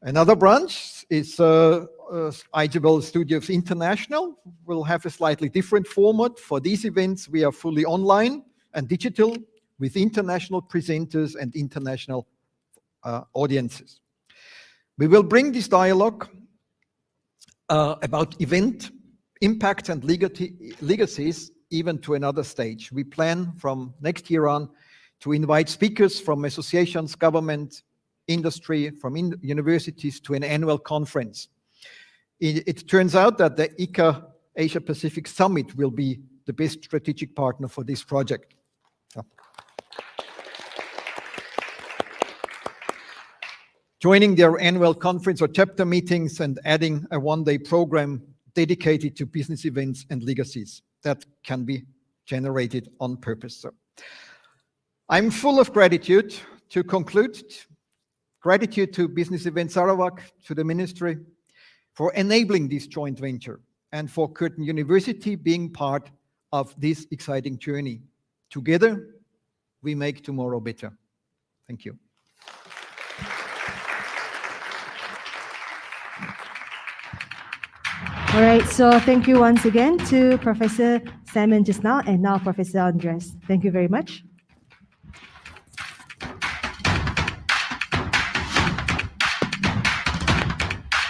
Another branch is IJBEL Studios International. Will have a slightly different format. For these events, we are fully online and digital with international presenters and international audiences. We will bring this dialogue about event impact and legacies even to another stage. We plan from next year on to invite speakers from associations, government, industry, from universities to an annual conference. It turns out that the ICA Asia Pacific Summit will be the best strategic partner for this project. Joining their annual conference or chapter meetings and adding a one-day program dedicated to business events and legacies that can be generated on purpose. So I'm full of gratitude. To conclude, gratitude to Business Event Sarawak, to the Ministry for enabling this joint venture, and for Curtin University being part of this exciting journey. Together, we make tomorrow better. Thank you. All right, so thank you once again to Professor Simon just now, and now Professor Andres. Thank you very much.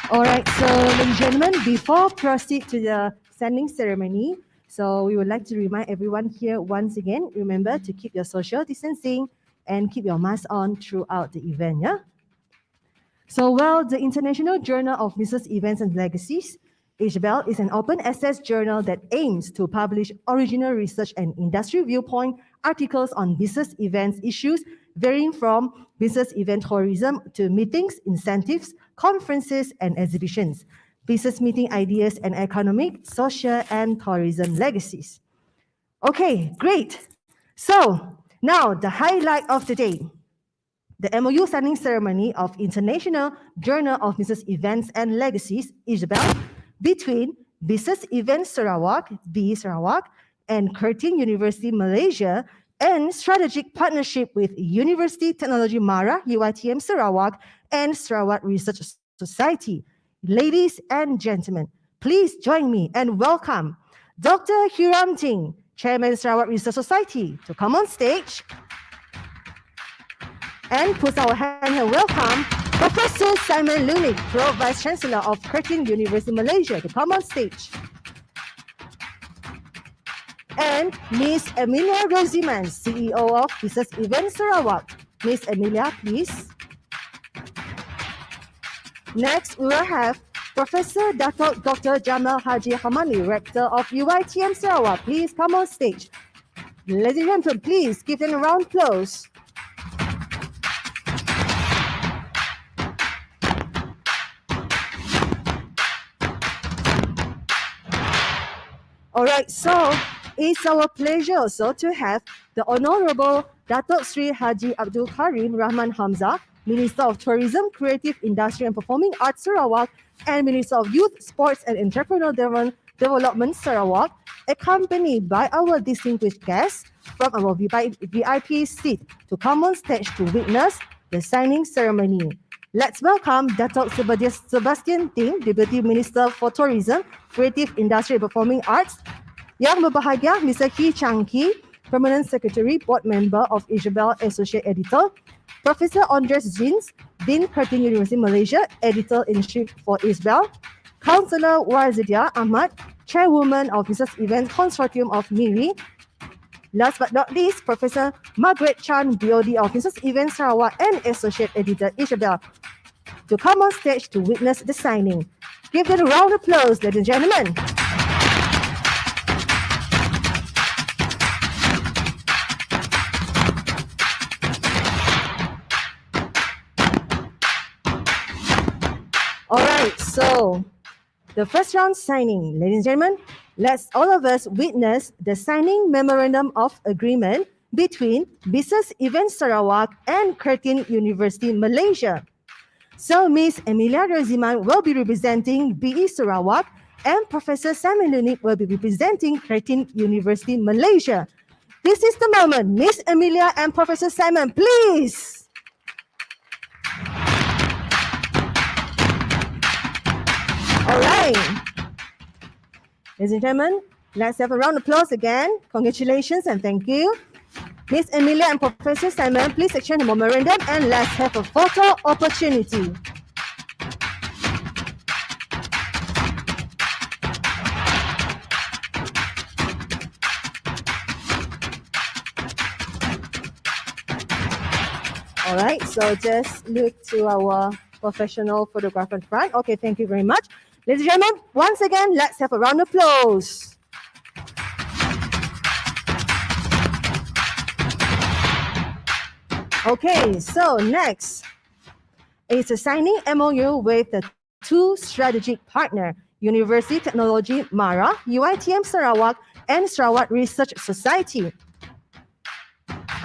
All right, so ladies and gentlemen, before proceed to the sending ceremony, so we would like to remind everyone here once again, remember to keep your social distancing and keep your mask on throughout the event, yeah? So, well, the International Journal of Business Events and Legacies, IJBEL, is an open access journal that aims to publish original research and industry viewpoint articles on business events issues varying from business event tourism to meetings, incentives, conferences, and exhibitions, business meeting ideas, and economic, social, and tourism legacies. Okay, great. So now the highlight of the day, the MOU signing ceremony of International Journal of Business Events and Legacies, IJBEL, between Business Events Sarawak, BE Sarawak, and Curtin University Malaysia, and strategic partnership with University Technology Mara, UiTM Sarawak, and Sarawak Research Society. Ladies and gentlemen, please join me and welcome Dr. Hiram Ting, Chairman Sarawak Research Society, to come on stage. And put our hand and welcome Professor Simon Lunik, Pro Vice Chancellor of Curtin University Malaysia, to come on stage. And Ms. Emilia Rosiman, CEO of Business Events Sarawak. Ms. Emilia, please. Next, we will have Professor Dr. Jamal Haji Hamani, Rector of UiTM Sarawak. Please come on stage. Ladies and gentlemen, please give them a round of applause. All right, so it's our pleasure also to have the Honorable Datuk Sri Haji Abdul Karim Rahman Hamzah, Minister of Tourism, Creative Industry and Performing Arts Sarawak, and Minister of Youth, Sports and Entrepreneurial Development Sarawak, accompanied by our distinguished guests from our VIP seat to come on stage to witness the signing ceremony. Let's welcome Datuk Sebastian Ting, Deputy Minister for Tourism, Creative Industry and Performing Arts. Yang berbahagia, Mr. Hee Chang Kee, Permanent Secretary, Board Member of IJBEL, Associate Editor. Professor Andres Zins, Dean Curtin University Malaysia, Editor-in-Chief for IJBEL. Councillor Warzidia Ahmad, Chairwoman of Business Events Consortium of MIRI. Last but not least, Professor Margaret Chan, BOD of Business Events Sarawak and Associate Editor IJBEL, to come on stage to witness the signing. Give them a round of applause, ladies and gentlemen. All right, so the first round signing, ladies and gentlemen, let's all of us witness the signing memorandum of agreement between Business Events Sarawak and Curtin University, Malaysia. So Ms. Emilia Roziman will be representing BE Sarawak and Professor Simon Lunik will be representing Curtin University, Malaysia. This is the moment. Ms. Emilia and Professor Simon, please. All right. Ladies and gentlemen, let's have a round of applause again. Congratulations and thank you. Ms. Emilia and Professor Simon, please exchange the memorandum and let's have a photo opportunity. All right, so just look to our professional photographer in front. Okay, thank you very much. Ladies and gentlemen, once again, let's have a round of applause. Okay, so next is a signing MOU with the two strategic partners, University Technology Mara, UiTM Sarawak, and Sarawak Research Society.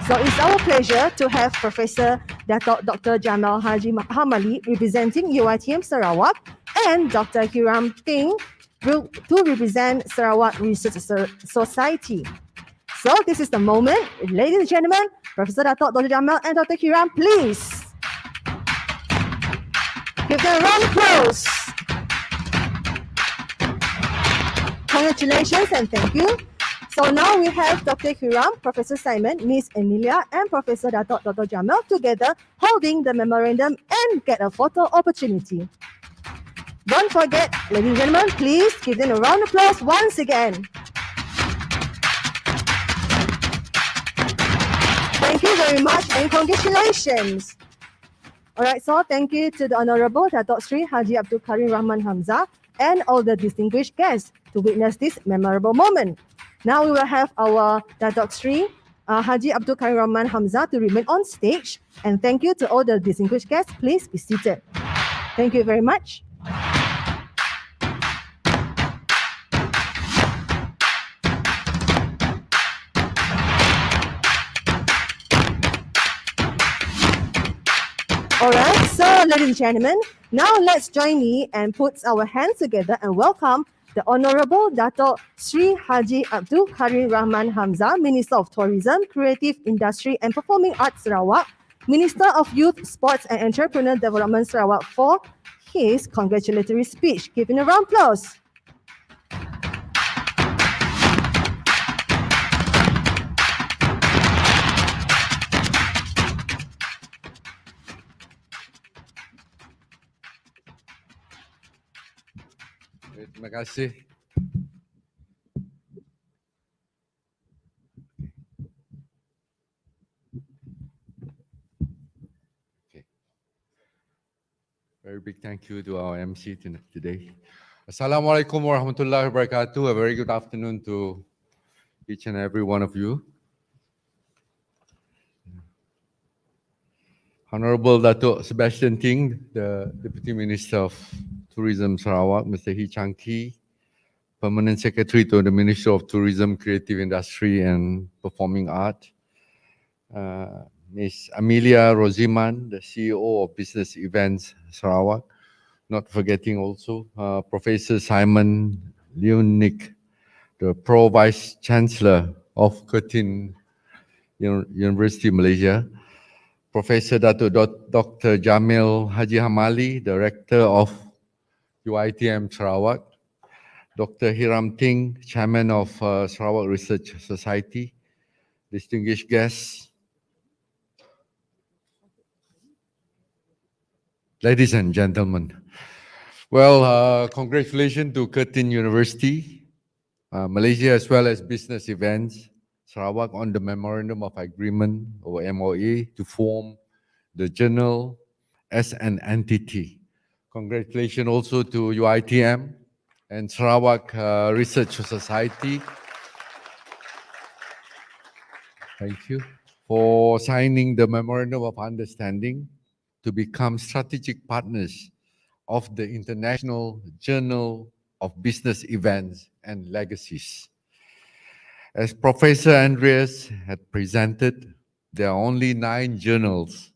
So it's our pleasure to have Professor Dr. Jamal Haji Hamali representing UiTM Sarawak and Dr. Hiram Ting to represent Sarawak Research Society. So this is the moment, ladies and gentlemen, Professor Dr. Jamal and Dr. Hiram, please give them a round of applause. Congratulations and thank you. So now we have Dr. Hiram, Professor Simon, Ms. Emilia, and Professor Dr. Jamal together holding the memorandum and get a photo opportunity. Don't forget, ladies and gentlemen, please give them a round of applause once again. Thank you very much and congratulations. All right, so thank you to the Honorable Datuk Sri Haji Abdul Karim Rahman Hamzah and all the distinguished guests to witness this memorable moment. Now we will have our Datuk Sri Haji Abdul Karim Rahman Hamzah to remain on stage. And thank you to all the distinguished guests. Please be seated. Thank you very much. All right, so ladies and gentlemen, now let's join me and put our hands together and welcome the Honorable Datuk Sri Haji Abdul Karim Rahman Hamzah, Minister of Tourism, Creative Industry and Performing Arts Sarawak, Minister of Youth, Sports and Entrepreneur Development Sarawak for his congratulatory speech. Give him a round of applause. Terima kasih. Okay. Very big thank you to our MC today. Assalamualaikum warahmatullahi wabarakatuh. A very good afternoon to each and every one of you. Honorable Datuk Sebastian Ting, the Deputy Minister of Tourism Sarawak, Mr. Hee Chang Kee, Permanent Secretary to the Ministry of Tourism, Creative Industry and Performing Art, Ms. Amelia Roziman, the CEO of Business Events Sarawak, not forgetting also Professor Simon Lunik, the Pro Vice Chancellor of Curtin University, Malaysia, Professor Dr. Jamil Haji Hamali, Director of UiTM Sarawak, Dr. Hiram Ting, Chairman of Sarawak Research Society, distinguished guests, ladies and gentlemen. Well, congratulations to Curtin University Malaysia as well as business events, Sarawak on the Memorandum of Agreement or MOA to form the journal as an entity. Congratulations also to UITM and Sarawak Research Society. Thank you for signing the Memorandum of Understanding to become strategic partners of the International Journal of Business Events and Legacies. As Professor Andreas had presented, there are only 9 journals,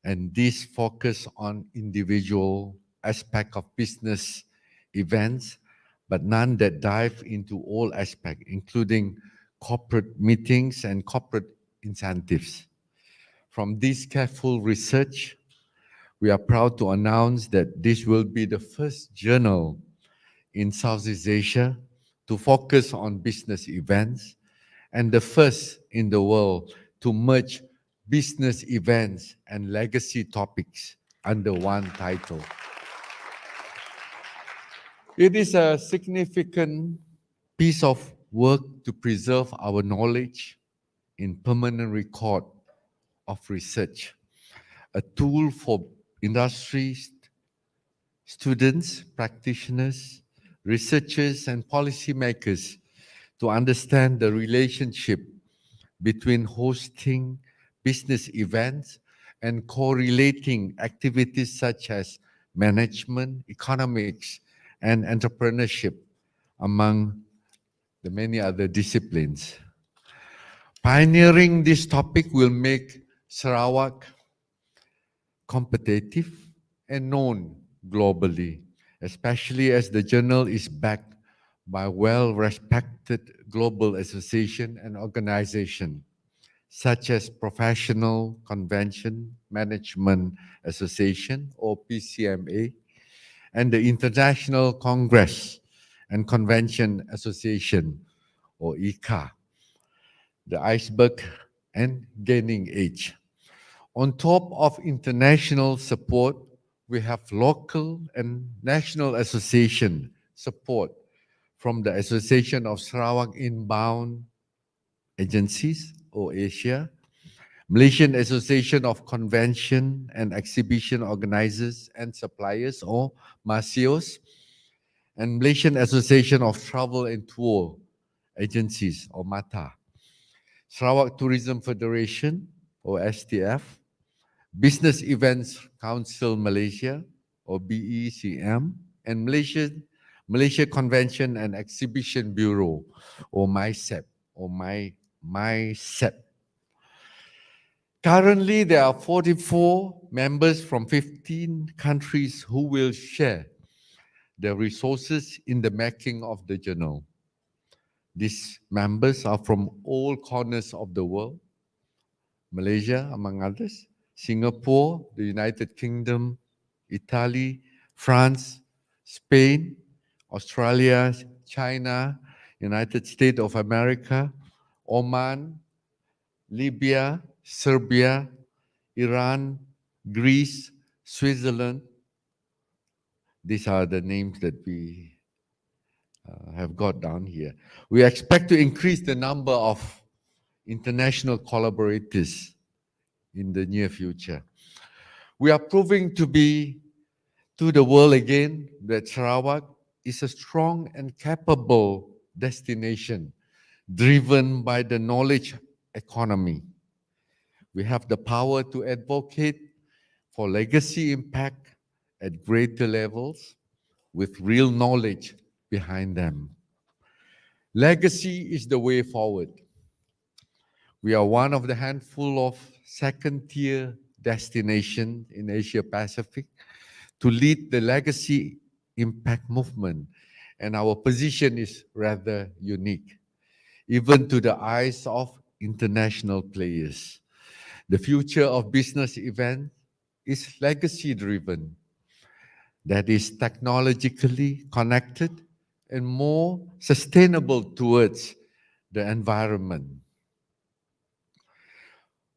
and these focus on individual aspects of business events, but none that dive into all aspects, including corporate meetings and corporate incentives. From this careful research, we are proud to announce that this will be the first journal in Southeast Asia to focus on business events and the first in the world to merge business events and legacy topics under one title. It is a significant piece of work to preserve our knowledge in permanent record of research, a tool for industry students, practitioners, researchers, and policymakers to understand the relationship between hosting business events and correlating activities such as management, economics, and entrepreneurship, among the many other disciplines. Pioneering this topic will make Sarawak competitive and known globally, especially as the journal is backed by well-respected global association and organization, such as Professional Convention Management Association, or PCMA, and the International Congress and Convention Association, or ICA, the iceberg and gaining age. On top of international support, we have local and national association support from the Association of Sarawak Inbound Agencies, or Asia, Malaysian Association of Convention and Exhibition Organizers and Suppliers, or MASIOS, and Malaysian Association of Travel and Tour Agencies, or MATA, Sarawak Tourism Federation, or STF, Business Events Council Malaysia, or BECM, and Malaysia Convention and Exhibition Bureau, or MICEP, or MICEP. Currently, there are 44 members from 15 countries who will share their resources in the making of the journal. These members are from all corners of the world, Malaysia, among others, Singapore, the United Kingdom, Italy, France, Spain, Australia, China, United States of America, Oman, Libya, Serbia, Iran, Greece, Switzerland. These are the names that we have got down here. We expect to increase the number of international collaborators in the near future. We are proving to the world again that Sarawak is a strong and capable destination driven by the knowledge economy. We have the power to advocate for legacy impact at greater levels with real knowledge behind them. Legacy is the way forward. We are one of the handful of second-tier destinations in Asia Pacific to lead the legacy impact movement, and our position is rather unique, even to the eyes of international players. The future of business events is legacy-driven, that is technologically connected and more sustainable towards the environment.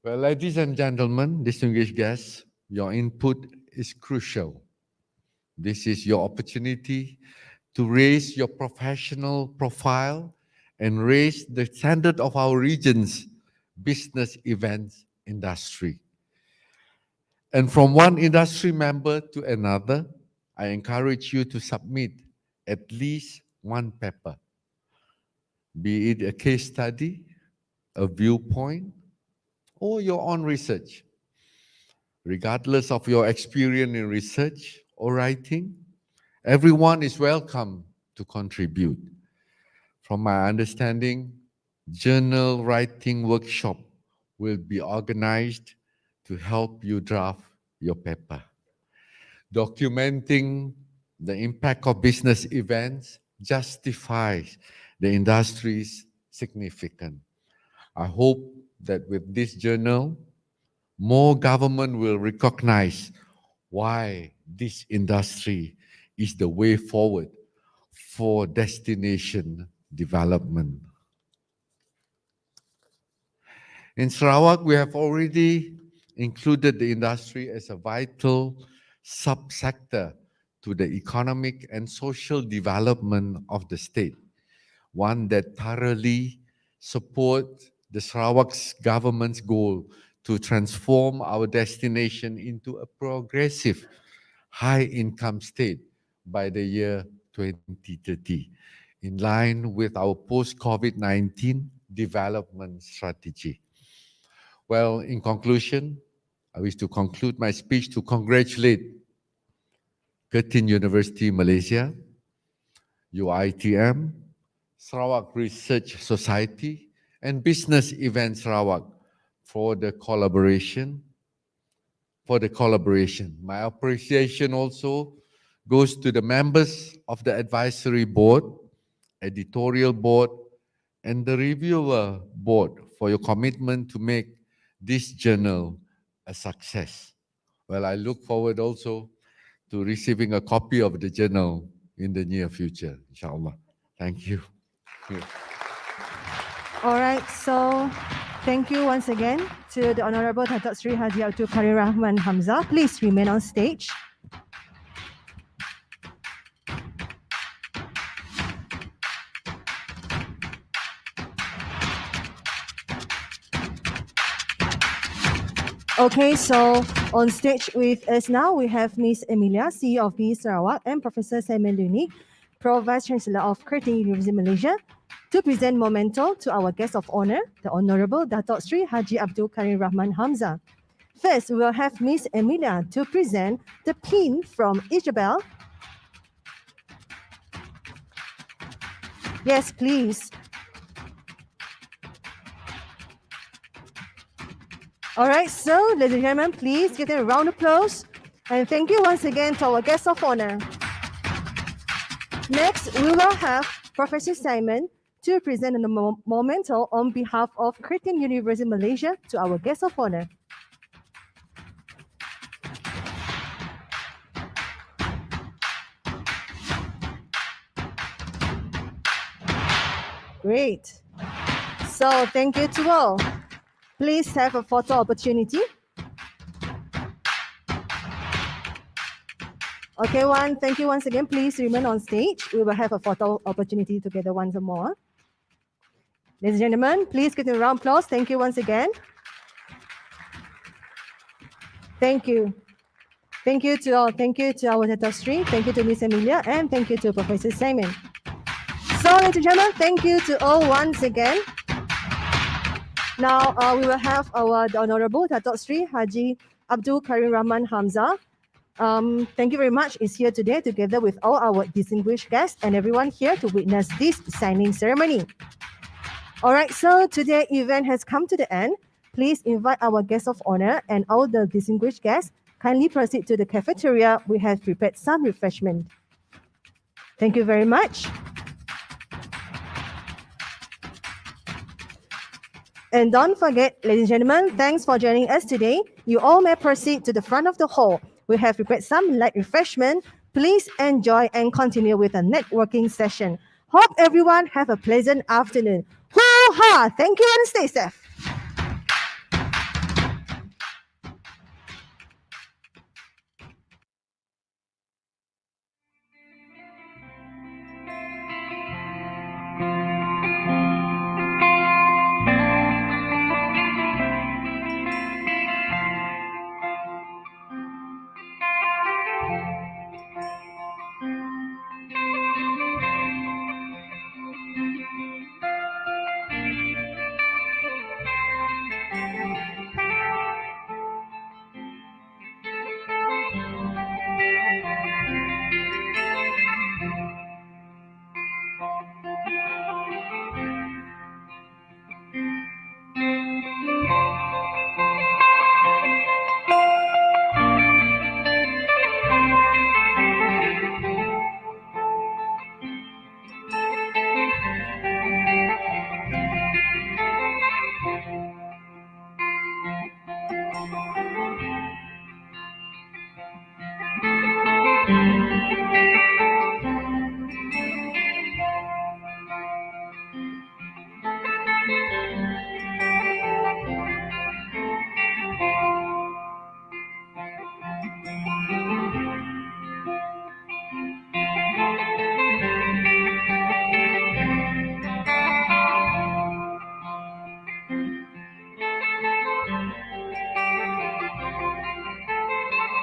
Well, ladies and gentlemen, distinguished guests, your input is crucial. This is your opportunity to raise your professional profile and raise the standard of our region's business events industry. And from one industry member to another, I encourage you to submit at least one paper, be it a case study, a viewpoint, or your own research. Regardless of your experience in research or writing, everyone is welcome to contribute. From my understanding, journal writing workshop will be organized to help you draft your paper. Documenting the impact of business events justifies the industry's significance. I hope that with this journal, more government will recognize why this industry is the way forward for destination development. In Sarawak, we have already included the industry as a vital subsector to the economic and social development of the state, one that thoroughly supports the Sarawak's government's goal to transform our destination into a progressive, high-income state by the year 2030, in line with our post-COVID-19 development strategy. Well, in conclusion, I wish to conclude my speech to congratulate Curtin University Malaysia, UITM, Sarawak Research Society, and Business Event Sarawak for the collaboration. My appreciation also goes to the members of the advisory board, editorial board, and the reviewer board for your commitment to make this journal a success. Well, I look forward also to receiving a copy of the journal in the near future, inshallah. Thank you. All right, so thank you once again to the Honorable Datuk Sri Haji Abdul Karim Rahman Hamzah. Please remain on stage. Okay, so on stage with us now, we have Ms. Emilia, CEO of BE Sarawak, and Professor Simon Luni, Pro Vice Chancellor of Curtin University Malaysia, to present memento to our guest of honor, the Honorable Datuk Sri Haji Abdul Karim Rahman Hamzah. First, we will have Ms. Emilia to present the pin from IJBEL. Yes, please. All right, so ladies and gentlemen, please give them a round of applause. And thank you once again to our guest of honor. Next, we will have Professor Simon to present a memento on behalf of Curtin University Malaysia to our guest of honor. Great. So thank you to all. Please have a photo opportunity. Okay, thank you once again. Please remain on stage. We will have a photo opportunity together once more. Ladies and gentlemen, please give them a round of applause. Thank you once again. Thank you. Thank you to all. Thank you to our Datuk Sri. Thank you to Ms. Emilia, and thank you to Professor Simon. So, ladies and gentlemen, thank you to all once again. Now, we will have the Honorable Datuk Sri Haji Abdul Karim Rahman Hamzah. Thank you very much. Is here today together with all our distinguished guests and everyone here to witness this signing ceremony. All right, so today's event has come to the end. Please invite our guests of honor and all the distinguished guests. Kindly proceed to the cafeteria. We have prepared some refreshment. Thank you very much. And don't forget, ladies and gentlemen, thanks for joining us today. You all may proceed to the front of the hall. We have prepared some light refreshment. Please enjoy and continue with a networking session. Hope everyone have a pleasant afternoon. Hoo-ha! Thank you and stay safe.